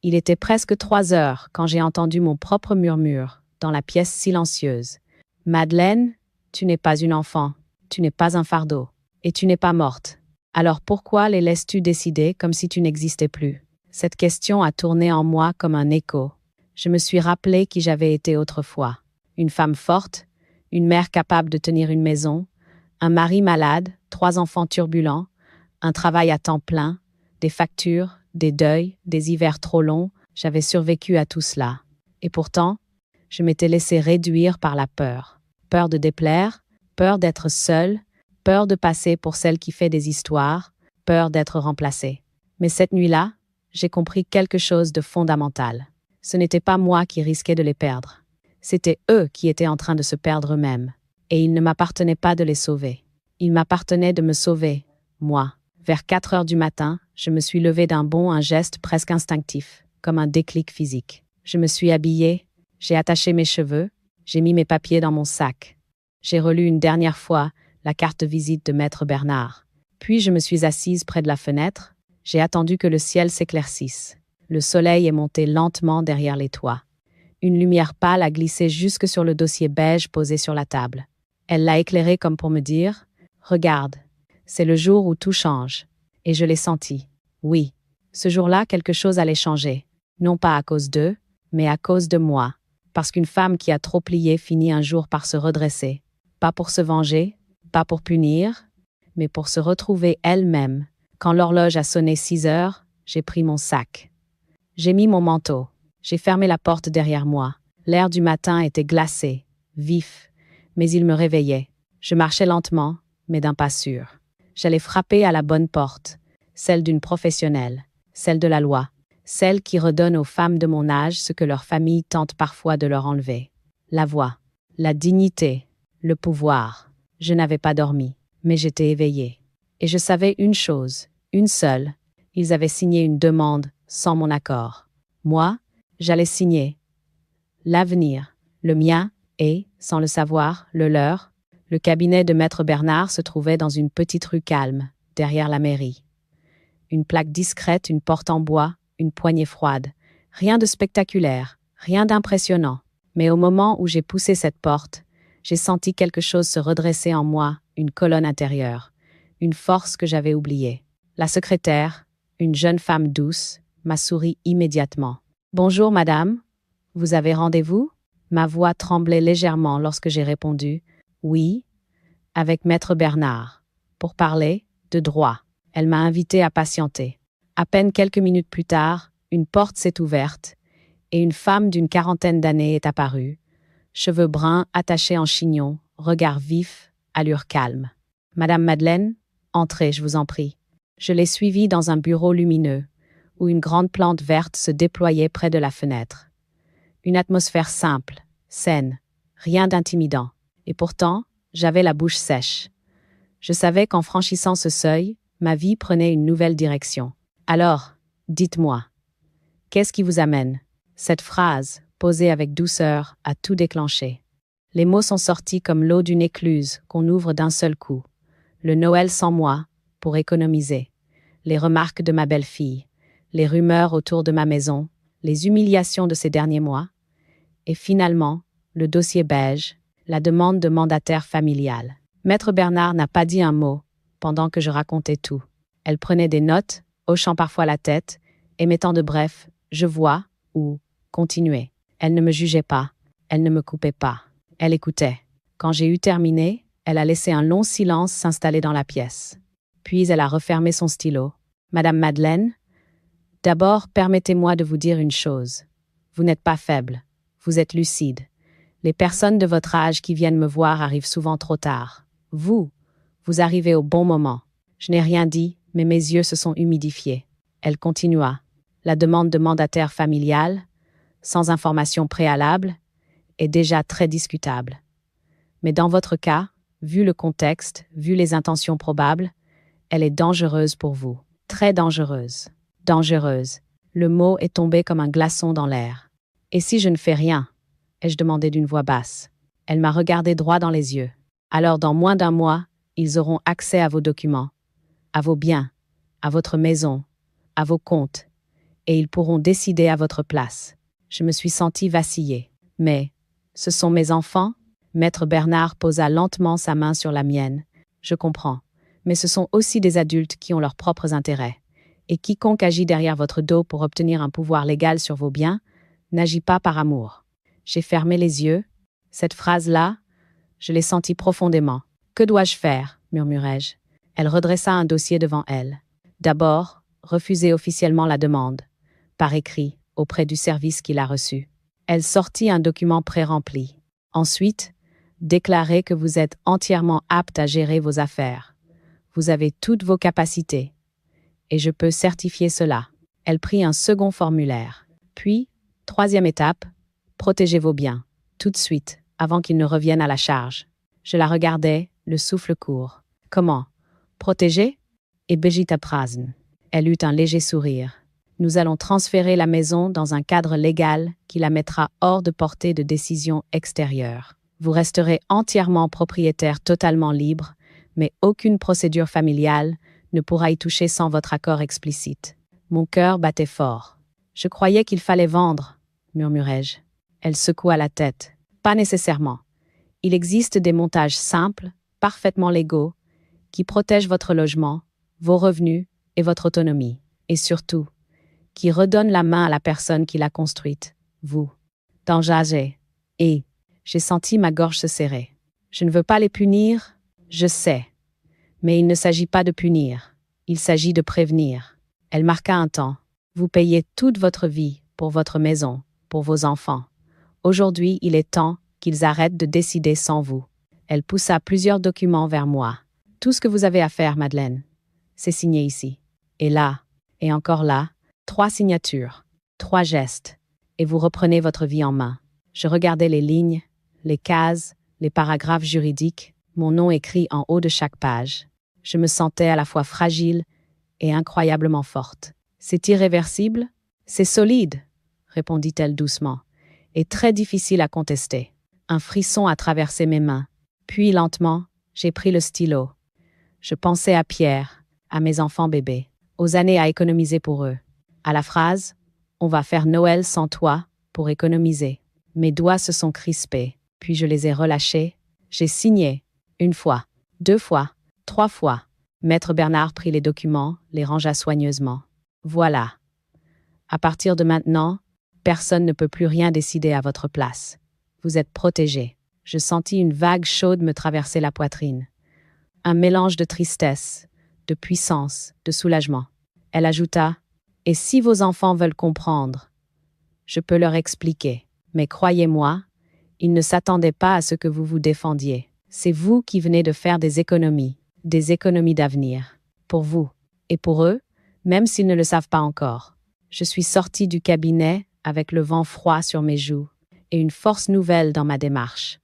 Il était presque 3 heures quand j'ai entendu mon propre murmure dans la pièce silencieuse. « Madeleine, tu n'es pas une enfant, tu n'es pas un fardeau, et tu n'es pas morte. Alors pourquoi les laisses-tu décider comme si tu n'existais plus ?» Cette question a tourné en moi comme un écho. Je me suis rappelé qui j'avais été autrefois. Une femme forte, une mère capable de tenir une maison, un mari malade, 3 enfants turbulents, un travail à temps plein, des factures, des deuils, des hivers trop longs. J'avais survécu à tout cela. Et pourtant, je m'étais laissé réduire par la peur. Peur de déplaire, peur d'être seule, peur de passer pour celle qui fait des histoires, peur d'être remplacée. Mais cette nuit-là, j'ai compris quelque chose de fondamental. Ce n'était pas moi qui risquais de les perdre. C'était eux qui étaient en train de se perdre eux-mêmes. Et il ne m'appartenait pas de les sauver. Il m'appartenait de me sauver, moi. Vers 4 heures du matin, je me suis levée d'un bond, un geste presque instinctif, comme un déclic physique. Je me suis habillée, j'ai attaché mes cheveux, j'ai mis mes papiers dans mon sac. J'ai relu une dernière fois la carte de visite de Maître Bernard. Puis je me suis assise près de la fenêtre, j'ai attendu que le ciel s'éclaircisse. Le soleil est monté lentement derrière les toits. Une lumière pâle a glissé jusque sur le dossier beige posé sur la table. Elle l'a éclairé comme pour me dire « Regarde, c'est le jour où tout change. » Et je l'ai senti. Oui, ce jour-là, quelque chose allait changer. Non pas à cause d'eux, mais à cause de moi. Parce qu'une femme qui a trop plié finit un jour par se redresser. Pas pour se venger, pas pour punir, mais pour se retrouver elle-même. Quand l'horloge a sonné 6 heures, j'ai pris mon sac. J'ai mis mon manteau. J'ai fermé la porte derrière moi. L'air du matin était glacé, vif, mais il me réveillait. Je marchais lentement, mais d'un pas sûr. J'allais frapper à la bonne porte, celle d'une professionnelle, celle de la loi, celle qui redonne aux femmes de mon âge ce que leur famille tente parfois de leur enlever. La voix, la dignité, le pouvoir. Je n'avais pas dormi, mais j'étais éveillée. Et je savais une chose, une seule. Ils avaient signé une demande sans mon accord. Moi, j'allais signer. L'avenir, le mien et, sans le savoir, le leur. Le cabinet de Maître Bernard se trouvait dans une petite rue calme, derrière la mairie. Une plaque discrète, une porte en bois, une poignée froide. Rien de spectaculaire, rien d'impressionnant. Mais au moment où j'ai poussé cette porte, j'ai senti quelque chose se redresser en moi, une colonne intérieure, une force que j'avais oubliée. La secrétaire, une jeune femme douce, m'a souri immédiatement. « Bonjour, madame. Vous avez rendez-vous » Ma voix tremblait légèrement lorsque j'ai répondu « Oui, avec Maître Bernard, pour parler de droit. » Elle m'a invité à patienter. À peine quelques minutes plus tard, une porte s'est ouverte et une femme d'une 40aine d'années est apparue, cheveux bruns attachés en chignon, regard vif, allure calme. « Madame Madeleine, entrez, je vous en prie. » Je l'ai suivie dans un bureau lumineux, où une grande plante verte se déployait près de la fenêtre. Une atmosphère simple, saine, rien d'intimidant. Et pourtant, j'avais la bouche sèche. Je savais qu'en franchissant ce seuil, ma vie prenait une nouvelle direction. « Alors, dites-moi, qu'est-ce qui vous amène ?» Cette phrase, posée avec douceur, a tout déclenché. Les mots sont sortis comme l'eau d'une écluse qu'on ouvre d'un seul coup. Le Noël sans moi, pour économiser. Les remarques de ma belle-fille. Les rumeurs autour de ma maison. Les humiliations de ces derniers mois. Et finalement, le dossier beige, la demande de mandataire familial. Maître Bernard n'a pas dit un mot pendant que je racontais tout. Elle prenait des notes, hochant parfois la tête, émettant de brefs « je vois » ou « continuez ». Elle ne me jugeait pas, elle ne me coupait pas, elle écoutait. Quand j'ai eu terminé, elle a laissé un long silence s'installer dans la pièce. Puis elle a refermé son stylo. « Madame Madeleine, d'abord permettez-moi de vous dire une chose. Vous n'êtes pas faible, vous êtes lucide. Les personnes de votre âge qui viennent me voir arrivent souvent trop tard. Vous arrivez au bon moment. » Je n'ai rien dit, mais mes yeux se sont humidifiés. Elle continua. La demande de mandataire familial, sans information préalable, est déjà très discutable. Mais dans votre cas, vu le contexte, vu les intentions probables, elle est dangereuse pour vous. Très dangereuse. Dangereuse. Le mot est tombé comme un glaçon dans l'air. « Et si je ne fais rien ?» ai-je demandé d'une voix basse. Elle m'a regardé droit dans les yeux. « Alors dans moins d'un mois, ils auront accès à vos documents, à vos biens, à votre maison, à vos comptes, et ils pourront décider à votre place. » Je me suis sentie vaciller. « Mais, ce sont mes enfants ?» Maître Bernard posa lentement sa main sur la mienne. « Je comprends, mais ce sont aussi des adultes qui ont leurs propres intérêts. Et quiconque agit derrière votre dos pour obtenir un pouvoir légal sur vos biens, n'agit pas par amour. » J'ai fermé les yeux. Cette phrase-là, je l'ai sentie profondément. « Que dois-je faire ?» murmurai-je. Elle redressa un dossier devant elle. D'abord, refuser officiellement la demande, par écrit, auprès du service qui l'a reçue. Elle sortit un document pré-rempli. Ensuite, déclarer que vous êtes entièrement apte à gérer vos affaires. Vous avez toutes vos capacités. Et je peux certifier cela. Elle prit un second formulaire. Puis, troisième étape, protégez vos biens, tout de suite, avant qu'ils ne reviennent à la charge. Je la regardais, le souffle court. Comment? Protéger? Et Brigitte Prasen. Elle eut un léger sourire. Nous allons transférer la maison dans un cadre légal qui la mettra hors de portée de décisions extérieures. Vous resterez entièrement propriétaire totalement libre, mais aucune procédure familiale ne pourra y toucher sans votre accord explicite. Mon cœur battait fort. Je croyais qu'il fallait vendre, murmurai-je. Elle secoua la tête. Pas nécessairement. Il existe des montages simples, parfaitement légaux, qui protègent votre logement, vos revenus et votre autonomie. Et surtout, qui redonnent la main à la personne qui l'a construite, vous. D'engager. Et j'ai senti ma gorge se serrer. Je ne veux pas les punir, je sais. Mais il ne s'agit pas de punir, il s'agit de prévenir. Elle marqua un temps. Vous payez toute votre vie pour votre maison, pour vos enfants. Aujourd'hui, il est temps qu'ils arrêtent de décider sans vous. Elle poussa plusieurs documents vers moi. Tout ce que vous avez à faire, Madeleine, c'est signer ici. Et là, et encore là, 3 signatures, 3 gestes, et vous reprenez votre vie en main. Je regardais les lignes, les cases, les paragraphes juridiques, mon nom écrit en haut de chaque page. Je me sentais à la fois fragile et incroyablement forte. C'est irréversible? C'est solide, répondit-elle doucement, et très difficile à contester. Un frisson a traversé mes mains. Puis, lentement, j'ai pris le stylo. Je pensais à Pierre, à mes enfants bébés, aux années à économiser pour eux. À la phrase « On va faire Noël sans toi pour économiser ». Mes doigts se sont crispés, puis je les ai relâchés. J'ai signé, 1 fois, 2 fois, 3 fois. Maître Bernard prit les documents, les rangea soigneusement. Voilà. À partir de maintenant, personne ne peut plus rien décider à votre place. Vous êtes protégé. Je sentis une vague chaude me traverser la poitrine. Un mélange de tristesse, de puissance, de soulagement. Elle ajouta « Et si vos enfants veulent comprendre, je peux leur expliquer. Mais croyez-moi, ils ne s'attendaient pas à ce que vous vous défendiez. C'est vous qui venez de faire des économies d'avenir. Pour vous. Et pour eux, même s'ils ne le savent pas encore. Je suis sortie du cabinet avec le vent froid sur mes joues et une force nouvelle dans ma démarche.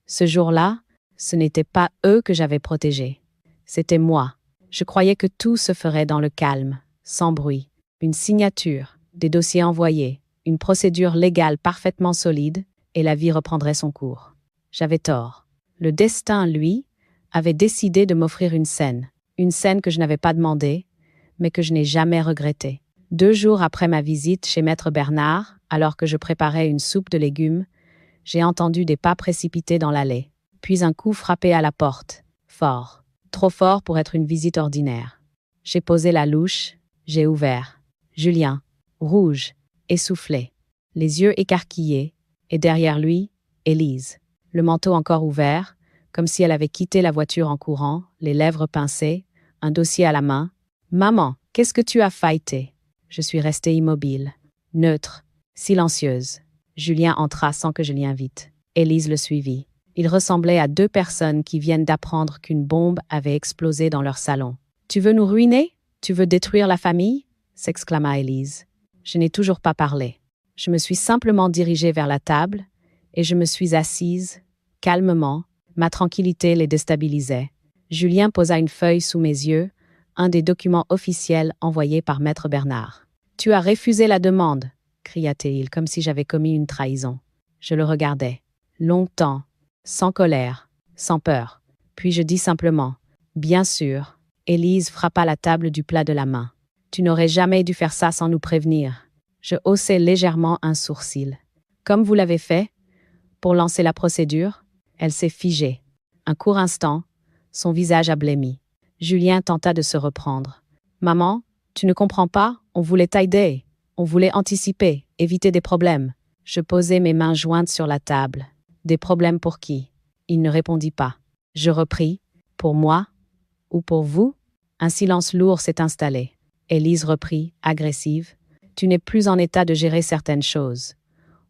Ce jour-là, ce n'était pas eux que j'avais protégés. C'était moi. Je croyais que tout se ferait dans le calme, sans bruit. Une signature, des dossiers envoyés, une procédure légale parfaitement solide, et la vie reprendrait son cours. J'avais tort. Le destin, lui, avait décidé de m'offrir une scène que je n'avais pas demandée, mais que je n'ai jamais regrettée. 2 jours après ma visite chez Maître Bernard, alors que je préparais une soupe de légumes, j'ai entendu des pas précipités dans l'allée, puis un coup frappé à la porte, fort, trop fort pour être une visite ordinaire. J'ai posé la louche, j'ai ouvert. Julien, rouge, essoufflé, les yeux écarquillés, et derrière lui, Élise, le manteau encore ouvert, comme si elle avait quitté la voiture en courant, les lèvres pincées, un dossier à la main. « Maman, qu'est-ce que tu as feuilleté ?» Je suis restée immobile, neutre, silencieuse. Julien entra sans que je l'y invite. Élise le suivit. Il ressemblait à 2 personnes qui viennent d'apprendre qu'une bombe avait explosé dans leur salon. « Tu veux nous ruiner? Tu veux détruire la famille ?» s'exclama Élise. Je n'ai toujours pas parlé. Je me suis simplement dirigée vers la table et je me suis assise, calmement. Ma tranquillité les déstabilisait. Julien posa une feuille sous mes yeux, un des documents officiels envoyés par Maître Bernard. « Tu as refusé la demande !» cria-t-il, comme si j'avais commis une trahison. Je le regardais, longtemps, sans colère, sans peur. Puis je dis simplement « Bien sûr !» Élise frappa la table du plat de la main. « Tu n'aurais jamais dû faire ça sans nous prévenir. » Je haussai légèrement un sourcil. « Comme vous l'avez fait, pour lancer la procédure ?» Elle s'est figée. Un court instant, son visage a blêmi. Julien tenta de se reprendre. « Maman, tu ne comprends pas, on voulait t'aider. On voulait anticiper, éviter des problèmes. » Je posai mes mains jointes sur la table. « Des problèmes pour qui ?» Il ne répondit pas. Je repris. « Pour moi? Ou pour vous ?» Un silence lourd s'est installé. Élise reprit, agressive. « Tu n'es plus en état de gérer certaines choses.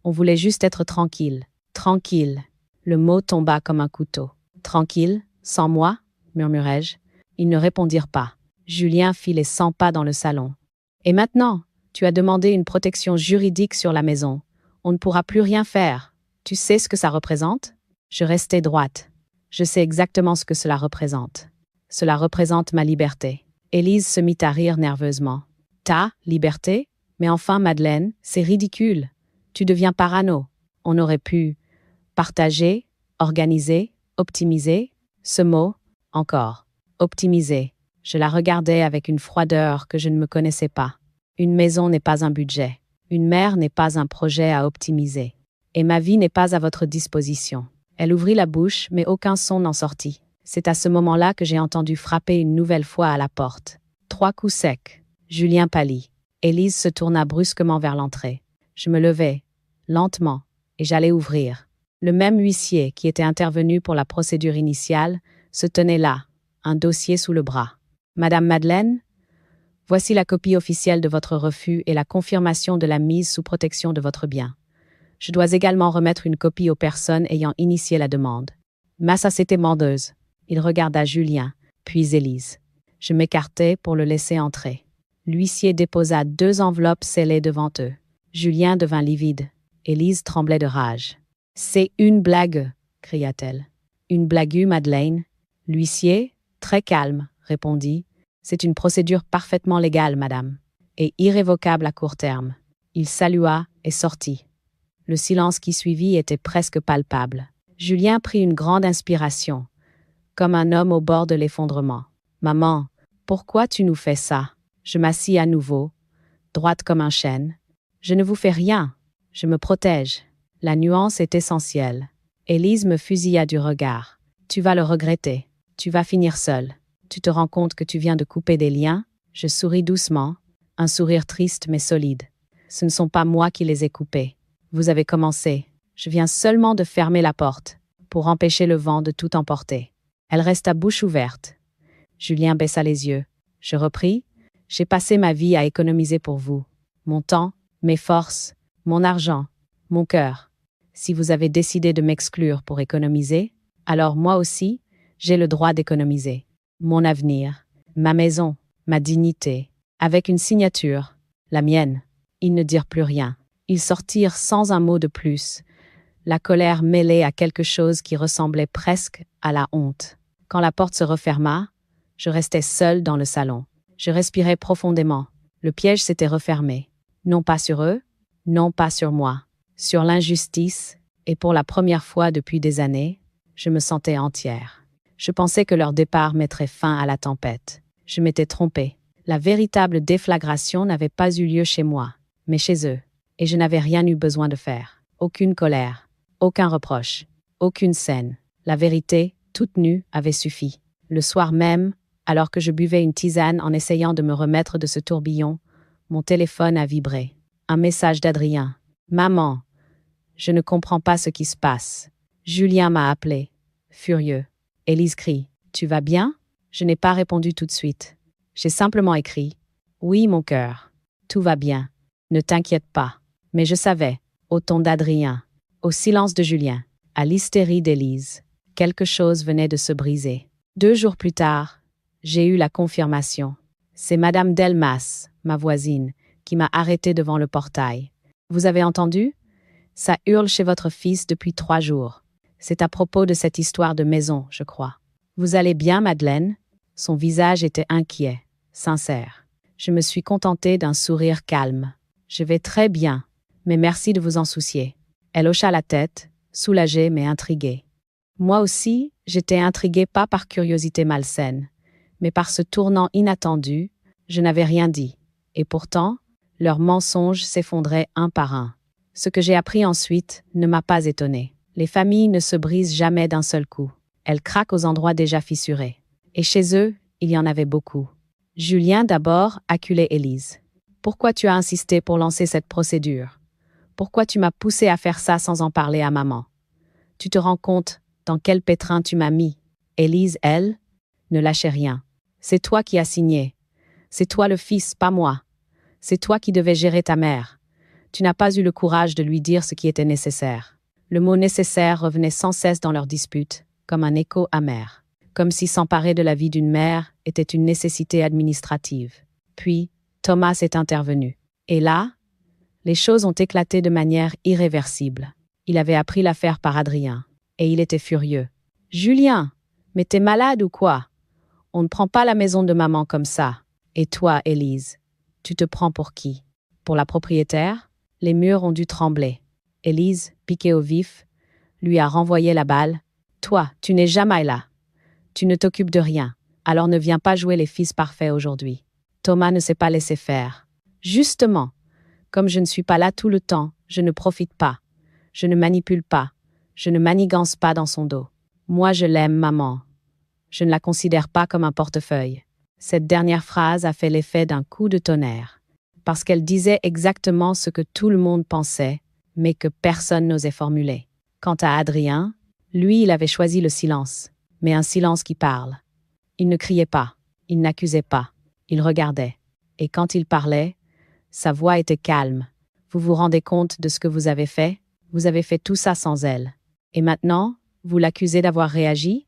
On voulait juste être tranquille. Tranquille. » Le mot tomba comme un couteau. « Tranquille, sans moi ?» murmurai-je. Ils ne répondirent pas. Julien fit les 100 pas dans le salon. « Et maintenant, tu as demandé une protection juridique sur la maison. On ne pourra plus rien faire. Tu sais ce que ça représente ?» Je restai droite. Je sais exactement ce que cela représente. Cela représente ma liberté. Élise se mit à rire nerveusement. Ta liberté? Mais enfin, Madeleine, c'est ridicule. Tu deviens parano. On aurait pu partager, organiser, optimiser. Ce mot, encore. Optimiser. Je la regardais avec une froideur que je ne me connaissais pas. Une maison n'est pas un budget. Une mère n'est pas un projet à optimiser. Et ma vie n'est pas à votre disposition. Elle ouvrit la bouche, mais aucun son n'en sortit. C'est à ce moment-là que j'ai entendu frapper une nouvelle fois à la porte. 3 coups secs. Julien pâlit. Élise se tourna brusquement vers l'entrée. Je me levai, lentement, et j'allais ouvrir. Le même huissier qui était intervenu pour la procédure initiale se tenait là, un dossier sous le bras. Madame Madeleine, voici la copie officielle de votre refus et la confirmation de la mise sous protection de votre bien. Je dois également remettre une copie aux personnes ayant initié la demande. Massa s'était mendeuse. Il regarda Julien, puis Élise. Je m'écartai pour le laisser entrer. L'huissier déposa 2 enveloppes scellées devant eux. Julien devint livide. Élise tremblait de rage. « C'est une blague !» cria-t-elle. « Une blague, Madeleine ?» L'huissier, très calme, répondit. « C'est une procédure parfaitement légale, madame, et irrévocable à court terme. » Il salua et sortit. Le silence qui suivit était presque palpable. Julien prit une grande inspiration, comme un homme au bord de l'effondrement. « Maman, pourquoi tu nous fais ça ?» Je m'assis à nouveau, droite comme un chêne. « Je ne vous fais rien, je me protège. » La nuance est essentielle. Élise me fusilla du regard. « Tu vas le regretter. Tu vas finir seule. Tu te rends compte que tu viens de couper des liens ?» Je souris doucement, un sourire triste mais solide. « Ce ne sont pas moi qui les ai coupés. Vous avez commencé. Je viens seulement de fermer la porte, pour empêcher le vent de tout emporter. » Elle resta bouche ouverte. Julien baissa les yeux. Je repris. « J'ai passé ma vie à économiser pour vous. Mon temps, mes forces, mon argent, mon cœur. Si vous avez décidé de m'exclure pour économiser, alors moi aussi, j'ai le droit d'économiser. Mon avenir, ma maison, ma dignité, avec une signature, la mienne. » Ils ne dirent plus rien. Ils sortirent sans un mot de plus, la colère mêlée à quelque chose qui ressemblait presque à la honte. Quand la porte se referma, je restais seule dans le salon. Je respirais profondément. Le piège s'était refermé. Non pas sur eux, non pas sur moi. Sur l'injustice, et pour la première fois depuis des années, je me sentais entière. Je pensais que leur départ mettrait fin à la tempête. Je m'étais trompée. La véritable déflagration n'avait pas eu lieu chez moi, mais chez eux. Et je n'avais rien eu besoin de faire. Aucune colère, aucun reproche, aucune scène. La vérité, toute nue, avait suffi. Le soir même, alors que je buvais une tisane en essayant de me remettre de ce tourbillon, mon téléphone a vibré. Un message d'Adrien. « Maman, je ne comprends pas ce qui se passe. » Julien m'a appelé, furieux. Élise crie. « Tu vas bien ?» Je n'ai pas répondu tout de suite. J'ai simplement écrit. « Oui, mon cœur. Tout va bien. Ne t'inquiète pas. » Mais je savais, au ton d'Adrien, au silence de Julien, à l'hystérie d'Élise, quelque chose venait de se briser. 2 jours plus tard, j'ai eu la confirmation. C'est Madame Delmas, ma voisine, qui m'a arrêtée devant le portail. « Vous avez entendu ? Ça hurle chez votre fils depuis 3 jours. C'est à propos de cette histoire de maison, je crois. Vous allez bien, Madeleine ?» Son visage était inquiet, sincère. Je me suis contentée d'un sourire calme. « Je vais très bien, mais merci de vous en soucier. » Elle hocha la tête, soulagée mais intriguée. Moi aussi, j'étais intriguée pas par curiosité malsaine, mais par ce tournant inattendu. Je n'avais rien dit. Et pourtant, leurs mensonges s'effondraient un par un. Ce que j'ai appris ensuite ne m'a pas étonnée. Les familles ne se brisent jamais d'un seul coup. Elles craquent aux endroits déjà fissurés. Et chez eux, il y en avait beaucoup. Julien d'abord acculait Élise. « Pourquoi tu as insisté pour lancer cette procédure ? Pourquoi tu m'as poussé à faire ça sans en parler à maman ? Tu te rends compte dans quel pétrin tu m'as mis ? » Élise, elle, ne lâchait rien. « C'est toi qui as signé. C'est toi le fils, pas moi. C'est toi qui devais gérer ta mère. Tu n'as pas eu le courage de lui dire ce qui était nécessaire. » Le mot « nécessaire » revenait sans cesse dans leur dispute, comme un écho amer. Comme si s'emparer de la vie d'une mère était une nécessité administrative. Puis, Thomas est intervenu. Et là, les choses ont éclaté de manière irréversible. Il avait appris l'affaire par Adrien, et il était furieux. « Julien, mais t'es malade ou quoi ? On ne prend pas la maison de maman comme ça. Et toi, Élise, tu te prends pour qui? Pour la propriétaire? Les murs ont dû trembler. Élise, piquée au vif, lui a renvoyé la balle. Toi, tu n'es jamais là. Tu ne t'occupes de rien. Alors ne viens pas jouer les fils parfaits aujourd'hui. Thomas ne s'est pas laissé faire. Justement, comme je ne suis pas là tout le temps, je ne profite pas. Je ne manipule pas. Je ne manigance pas dans son dos. Moi, je l'aime, maman. Je ne la considère pas comme un portefeuille. Cette dernière phrase a fait l'effet d'un coup de tonnerre, parce qu'elle disait exactement ce que tout le monde pensait, mais que personne n'osait formuler. Quant à Adrien, lui, il avait choisi le silence, mais un silence qui parle. Il ne criait pas, il n'accusait pas, il regardait. Et quand il parlait, sa voix était calme. Vous vous rendez compte de ce que vous avez fait? Vous avez fait tout ça sans elle. Et maintenant, vous l'accusez d'avoir réagi?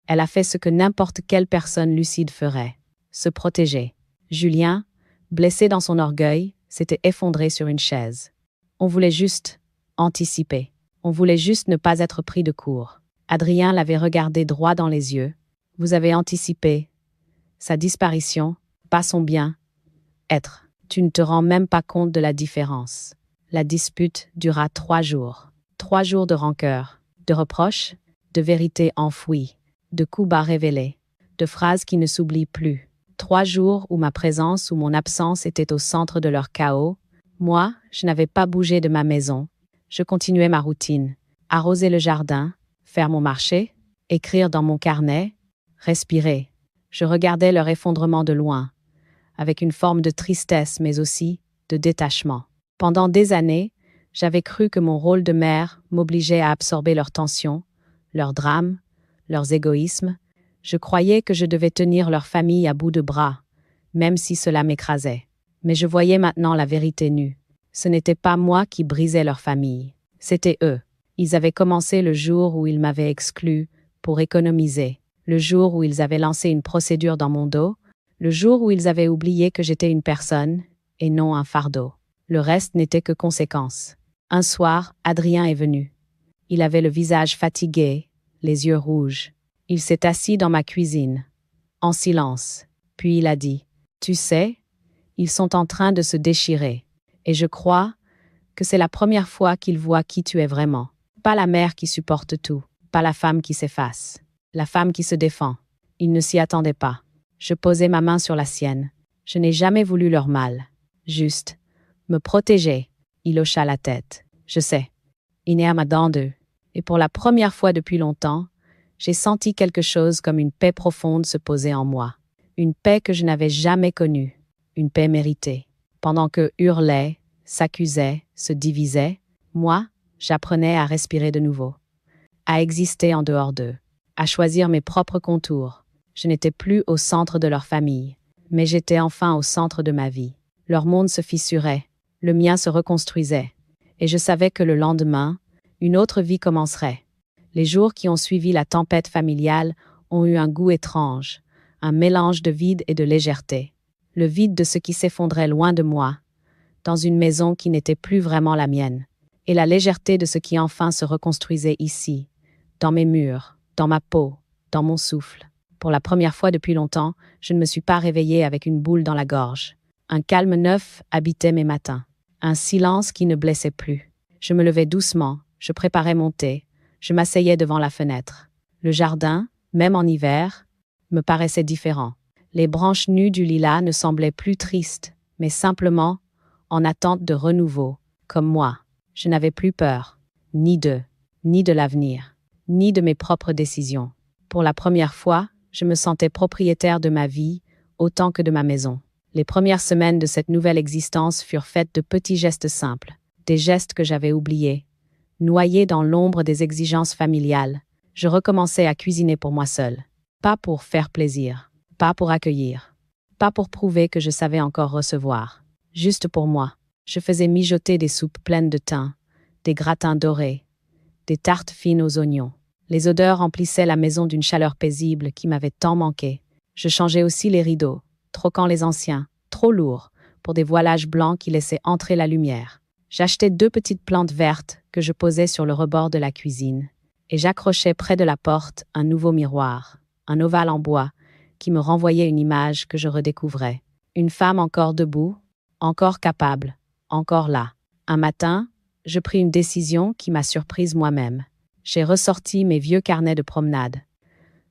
Elle a fait ce que n'importe quelle personne lucide ferait. Se protéger. Julien, blessé dans son orgueil, s'était effondré sur une chaise. On voulait juste anticiper. On voulait juste ne pas être pris de court. Adrien l'avait regardé droit dans les yeux. Vous avez anticipé sa disparition, pas son bien-être. Tu ne te rends même pas compte de la différence. La dispute dura 3 jours. 3 jours de rancœur, de reproches, de vérités enfouies, de coups bas révélés, de phrases qui ne s'oublient plus. 3 jours où ma présence ou mon absence était au centre de leur chaos. Moi, je n'avais pas bougé de ma maison. Je continuais ma routine. Arroser le jardin, faire mon marché, écrire dans mon carnet, respirer. Je regardais leur effondrement de loin, avec une forme de tristesse mais aussi de détachement. Pendant des années, j'avais cru que mon rôle de mère m'obligeait à absorber leurs tensions, leurs drames, leurs égoïsmes. Je croyais que je devais tenir leur famille à bout de bras, même si cela m'écrasait. Mais je voyais maintenant la vérité nue. Ce n'était pas moi qui brisais leur famille, c'était eux. Ils avaient commencé le jour où ils m'avaient exclu pour économiser, le jour où ils avaient lancé une procédure dans mon dos, le jour où ils avaient oublié que j'étais une personne et non un fardeau. Le reste n'était que conséquence. Un soir, Adrien est venu. Il avait le visage fatigué, les yeux rouges. Il s'est assis dans ma cuisine, en silence. Puis il a dit, « Tu sais, ils sont en train de se déchirer. Et je crois que c'est la première fois qu'ils voient qui tu es vraiment. Pas la mère qui supporte tout, pas la femme qui s'efface, la femme qui se défend. » Il ne s'y attendait pas. Je posai ma main sur la sienne. Je n'ai jamais voulu leur mal. Juste me protéger. Il hocha la tête. Je sais. Il n'est à ma dent d'eux. Et pour la première fois depuis longtemps, j'ai senti quelque chose comme une paix profonde se poser en moi. Une paix que je n'avais jamais connue. Une paix méritée. Pendant qu'eux hurlaient, s'accusaient, se divisaient, moi, j'apprenais à respirer de nouveau. À exister en dehors d'eux. À choisir mes propres contours. Je n'étais plus au centre de leur famille, mais j'étais enfin au centre de ma vie. Leur monde se fissurait, le mien se reconstruisait, et je savais que le lendemain, une autre vie commencerait. Les jours qui ont suivi la tempête familiale ont eu un goût étrange, un mélange de vide et de légèreté. Le vide de ce qui s'effondrait loin de moi, dans une maison qui n'était plus vraiment la mienne, et la légèreté de ce qui enfin se reconstruisait ici, dans mes murs, dans ma peau, dans mon souffle. Pour la première fois depuis longtemps, je ne me suis pas réveillée avec une boule dans la gorge. Un calme neuf habitait mes matins. Un silence qui ne blessait plus. Je me levais doucement, je préparais mon thé, je m'asseyais devant la fenêtre. Le jardin, même en hiver, me paraissait différent. Les branches nues du lilas ne semblaient plus tristes, mais simplement en attente de renouveau, comme moi. Je n'avais plus peur, ni d'eux, ni de l'avenir, ni de mes propres décisions. Pour la première fois, je me sentais propriétaire de ma vie autant que de ma maison. Les premières semaines de cette nouvelle existence furent faites de petits gestes simples, des gestes que j'avais oubliés. Noyé dans l'ombre des exigences familiales, je recommençais à cuisiner pour moi seule. Pas pour faire plaisir, pas pour accueillir, pas pour prouver que je savais encore recevoir. Juste pour moi. Je faisais mijoter des soupes pleines de thym, des gratins dorés, des tartes fines aux oignons. Les odeurs remplissaient la maison d'une chaleur paisible qui m'avait tant manqué. Je changeais aussi les rideaux, troquant les anciens, trop lourds, pour des voilages blancs qui laissaient entrer la lumière. J'achetais 2 petites plantes vertes que je posais sur le rebord de la cuisine, et j'accrochais près de la porte un nouveau miroir, un ovale en bois, qui me renvoyait une image que je redécouvrais. Une femme encore debout, encore capable, encore là. Un matin, je pris une décision qui m'a surprise moi-même. J'ai ressorti mes vieux carnets de promenade.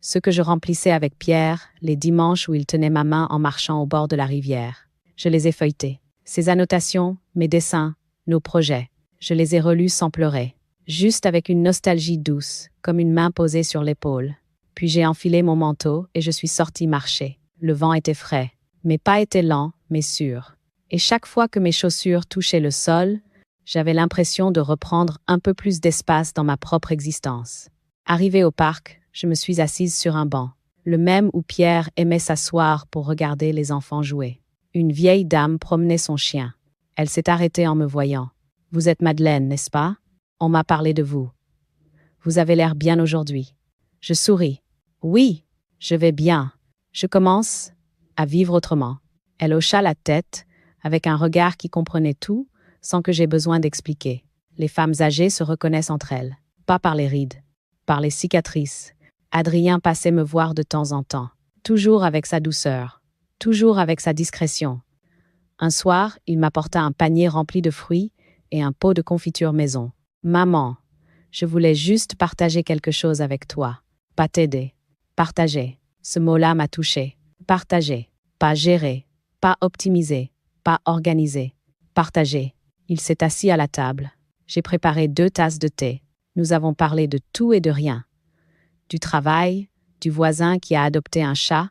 Ceux que je remplissais avec Pierre, les dimanches où il tenait ma main en marchant au bord de la rivière. Je les ai feuilletés. Ces annotations, mes dessins, nos projets. Je les ai relus sans pleurer, juste avec une nostalgie douce, comme une main posée sur l'épaule. Puis j'ai enfilé mon manteau et je suis sortie marcher. Le vent était frais. Mes pas étaient lents, mais sûrs. Et chaque fois que mes chaussures touchaient le sol, j'avais l'impression de reprendre un peu plus d'espace dans ma propre existence. Arrivée au parc, je me suis assise sur un banc, le même où Pierre aimait s'asseoir pour regarder les enfants jouer. Une vieille dame promenait son chien. Elle s'est arrêtée en me voyant. « Vous êtes Madeleine, n'est-ce pas? On m'a parlé de vous. Vous avez l'air bien aujourd'hui. » Je souris. « Oui, je vais bien. Je commence à vivre autrement. » Elle hocha la tête, avec un regard qui comprenait tout, sans que j'aie besoin d'expliquer. Les femmes âgées se reconnaissent entre elles, pas par les rides, par les cicatrices. Adrien passait me voir de temps en temps, toujours avec sa douceur, toujours avec sa discrétion. Un soir, il m'apporta un panier rempli de fruits et un pot de confiture maison. « Maman, je voulais juste partager quelque chose avec toi. Pas t'aider. Partager. » Ce mot-là m'a touché. Partager. Pas gérer. Pas optimiser. Pas organiser. Partager. Il s'est assis à la table. J'ai préparé 2 tasses de thé. Nous avons parlé de tout et de rien. Du travail, du voisin qui a adopté un chat,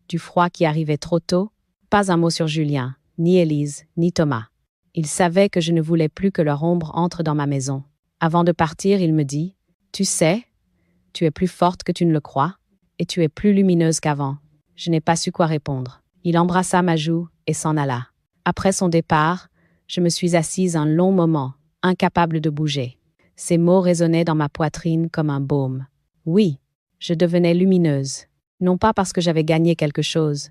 du froid qui arrivait trop tôt. Pas un mot sur Julien, ni Élise, ni Thomas. Il savait que je ne voulais plus que leur ombre entre dans ma maison. Avant de partir, il me dit « Tu sais, tu es plus forte que tu ne le crois, et tu es plus lumineuse qu'avant. » Je n'ai pas su quoi répondre. Il embrassa ma joue et s'en alla. Après son départ, je me suis assise un long moment, incapable de bouger. Ces mots résonnaient dans ma poitrine comme un baume. Oui, je devenais lumineuse, non pas parce que j'avais gagné quelque chose,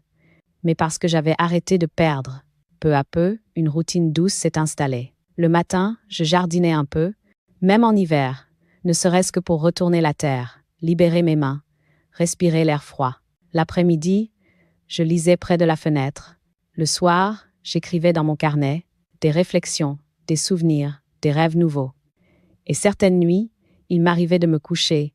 mais parce que j'avais arrêté de perdre. Peu à peu, une routine douce s'est installée. Le matin, je jardinais un peu, même en hiver, ne serait-ce que pour retourner la terre, libérer mes mains, respirer l'air froid. L'après-midi, je lisais près de la fenêtre. Le soir, j'écrivais dans mon carnet des réflexions, des souvenirs, des rêves nouveaux. Et certaines nuits, il m'arrivait de me coucher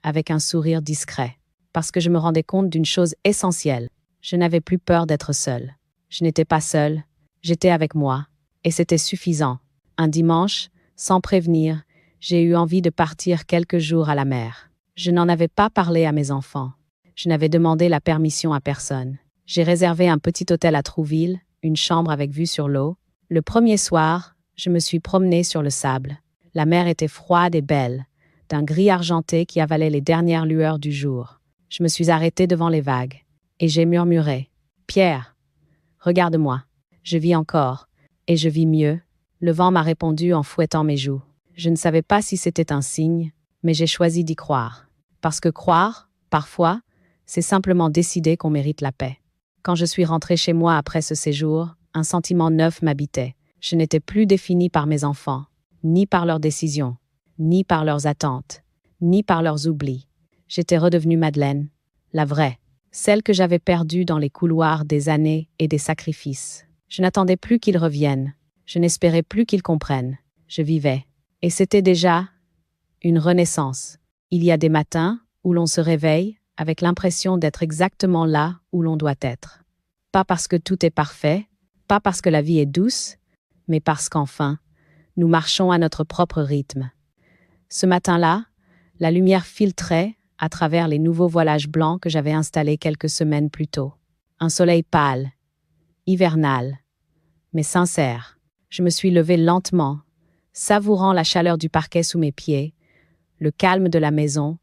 avec un sourire discret, parce que je me rendais compte d'une chose essentielle. Je n'avais plus peur d'être seule. Je n'étais pas seule, j'étais avec moi, et c'était suffisant. Un dimanche, sans prévenir, j'ai eu envie de partir quelques jours à la mer. Je n'en avais pas parlé à mes enfants. Je n'avais demandé la permission à personne. J'ai réservé un petit hôtel à Trouville, une chambre avec vue sur l'eau. Le premier soir, je me suis promenée sur le sable. La mer était froide et belle, d'un gris argenté qui avalait les dernières lueurs du jour. Je me suis arrêtée devant les vagues, et j'ai murmuré « Pierre, regarde-moi, je vis encore, et je vis mieux. » Le vent m'a répondu en fouettant mes joues. Je ne savais pas si c'était un signe, mais j'ai choisi d'y croire. Parce que croire, parfois, c'est simplement décider qu'on mérite la paix. Quand je suis rentrée chez moi après ce séjour, un sentiment neuf m'habitait. Je n'étais plus définie par mes enfants, ni par leurs décisions, ni par leurs attentes, ni par leurs oublis. J'étais redevenue Madeleine, la vraie, celle que j'avais perdue dans les couloirs des années et des sacrifices. Je n'attendais plus qu'ils reviennent, je n'espérais plus qu'ils comprennent. Je vivais, et c'était déjà une renaissance. Il y a des matins où l'on se réveille avec l'impression d'être exactement là où l'on doit être. Pas parce que tout est parfait, pas parce que la vie est douce, mais parce qu'enfin, nous marchons à notre propre rythme. Ce matin-là, la lumière filtrait à travers les nouveaux voilages blancs que j'avais installés quelques semaines plus tôt. Un soleil pâle, hivernal, mais sincère. Je me suis levée lentement, savourant la chaleur du parquet sous mes pieds, le calme de la maison,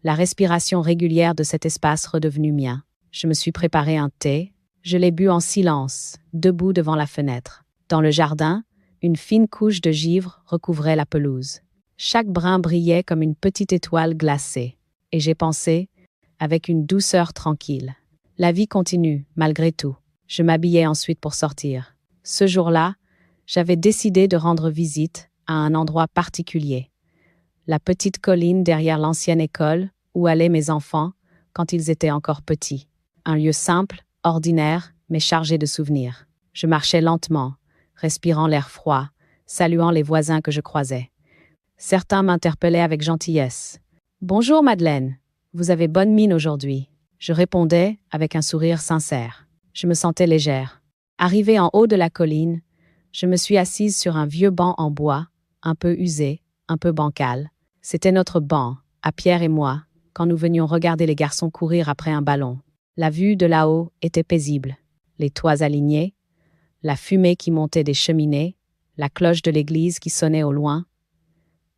la respiration régulière de cet espace redevenu mien. Je me suis préparé un thé, je l'ai bu en silence, debout devant la fenêtre. Dans le jardin, une fine couche de givre recouvrait la pelouse. Chaque brin brillait comme une petite étoile glacée, et j'ai pensé, avec une douceur tranquille. La vie continue, malgré tout. Je m'habillais ensuite pour sortir. Ce jour-là, j'avais décidé de rendre visite à un endroit particulier. La petite colline derrière l'ancienne école où allaient mes enfants quand ils étaient encore petits. Un lieu simple, ordinaire, mais chargé de souvenirs. Je marchais lentement, respirant l'air froid, saluant les voisins que je croisais. Certains m'interpellaient avec gentillesse. « Bonjour Madeleine, vous avez bonne mine aujourd'hui. » Je répondais avec un sourire sincère. Je me sentais légère. Arrivée en haut de la colline, je me suis assise sur un vieux banc en bois, un peu usé, un peu bancal. C'était notre banc, à Pierre et moi, quand nous venions regarder les garçons courir après un ballon. La vue de là-haut était paisible. Les toits alignés, la fumée qui montait des cheminées, la cloche de l'église qui sonnait au loin,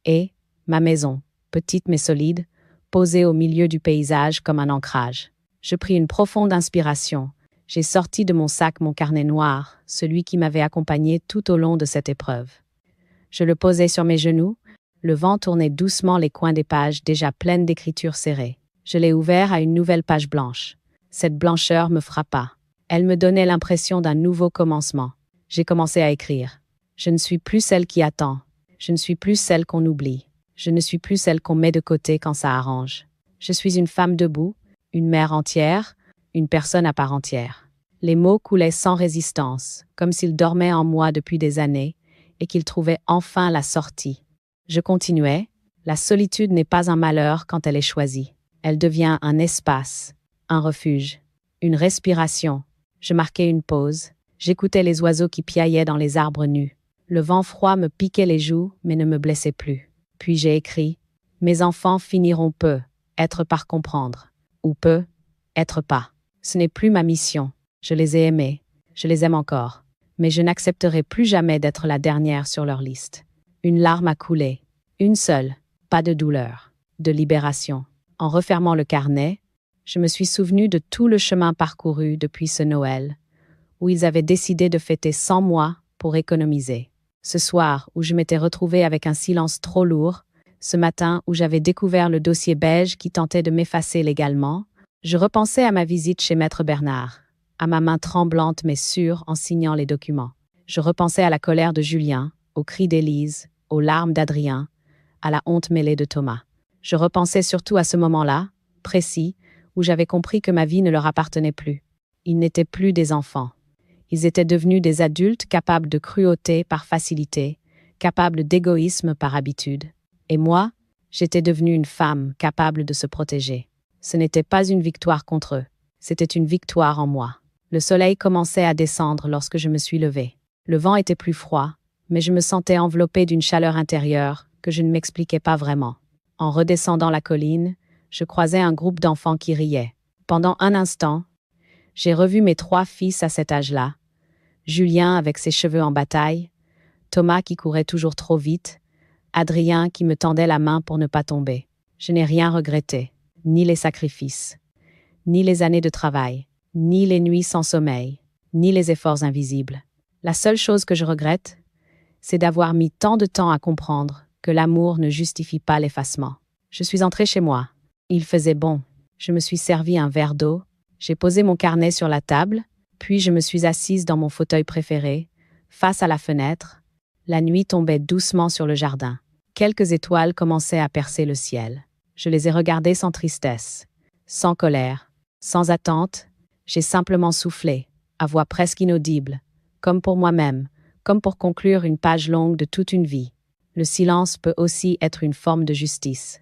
et ma maison, petite mais solide, posée au milieu du paysage comme un ancrage. Je pris une profonde inspiration. J'ai sorti de mon sac mon carnet noir, celui qui m'avait accompagné tout au long de cette épreuve. Je le posai sur mes genoux, le vent tournait doucement les coins des pages déjà pleines d'écritures serrées. Je l'ai ouvert à une nouvelle page blanche. Cette blancheur me frappa. Elle me donnait l'impression d'un nouveau commencement. J'ai commencé à écrire. Je ne suis plus celle qui attend. Je ne suis plus celle qu'on oublie. Je ne suis plus celle qu'on met de côté quand ça arrange. Je suis une femme debout, une mère entière, une personne à part entière. Les mots coulaient sans résistance, comme s'ils dormaient en moi depuis des années et qu'ils trouvaient enfin la sortie. Je continuais. La solitude n'est pas un malheur quand elle est choisie. Elle devient un espace, un refuge, une respiration. Je marquais une pause. J'écoutais les oiseaux qui piaillaient dans les arbres nus. Le vent froid me piquait les joues, mais ne me blessait plus. Puis j'ai écrit « Mes enfants finiront peu, être par comprendre. Ou peu, être pas. Ce n'est plus ma mission. Je les ai aimés. Je les aime encore. Mais je n'accepterai plus jamais d'être la dernière sur leur liste. » Une larme a coulé. Une seule. Pas de douleur. De libération. En refermant le carnet, je me suis souvenu de tout le chemin parcouru depuis ce Noël, où ils avaient décidé de fêter sans moi pour économiser. Ce soir où je m'étais retrouvée avec un silence trop lourd, ce matin où j'avais découvert le dossier beige qui tentait de m'effacer légalement, je repensais à ma visite chez Maître Bernard, à ma main tremblante mais sûre en signant les documents. Je repensais à la colère de Julien, aux cris d'Élise, aux larmes d'Adrien, à la honte mêlée de Thomas. Je repensais surtout à ce moment-là, précis, où j'avais compris que ma vie ne leur appartenait plus. Ils n'étaient plus des enfants. Ils étaient devenus des adultes capables de cruauté par facilité, capables d'égoïsme par habitude. Et moi, j'étais devenue une femme capable de se protéger. Ce n'était pas une victoire contre eux, c'était une victoire en moi. Le soleil commençait à descendre lorsque je me suis levée. Le vent était plus froid, mais je me sentais enveloppée d'une chaleur intérieure que je ne m'expliquais pas vraiment. En redescendant la colline, je croisais un groupe d'enfants qui riaient. Pendant un instant, j'ai revu mes 3 fils à cet âge-là. Julien avec ses cheveux en bataille, Thomas qui courait toujours trop vite, Adrien qui me tendait la main pour ne pas tomber. Je n'ai rien regretté, ni les sacrifices, ni les années de travail, ni les nuits sans sommeil, ni les efforts invisibles. La seule chose que je regrette, c'est d'avoir mis tant de temps à comprendre que l'amour ne justifie pas l'effacement. Je suis entrée chez moi. Il faisait bon. Je me suis servi un verre d'eau. J'ai posé mon carnet sur la table, puis je me suis assise dans mon fauteuil préféré, face à la fenêtre. La nuit tombait doucement sur le jardin. Quelques étoiles commençaient à percer le ciel. Je les ai regardées sans tristesse, sans colère, sans attente. J'ai simplement soufflé, à voix presque inaudible, comme pour moi-même, comme pour conclure une page longue de toute une vie. Le silence peut aussi être une forme de justice.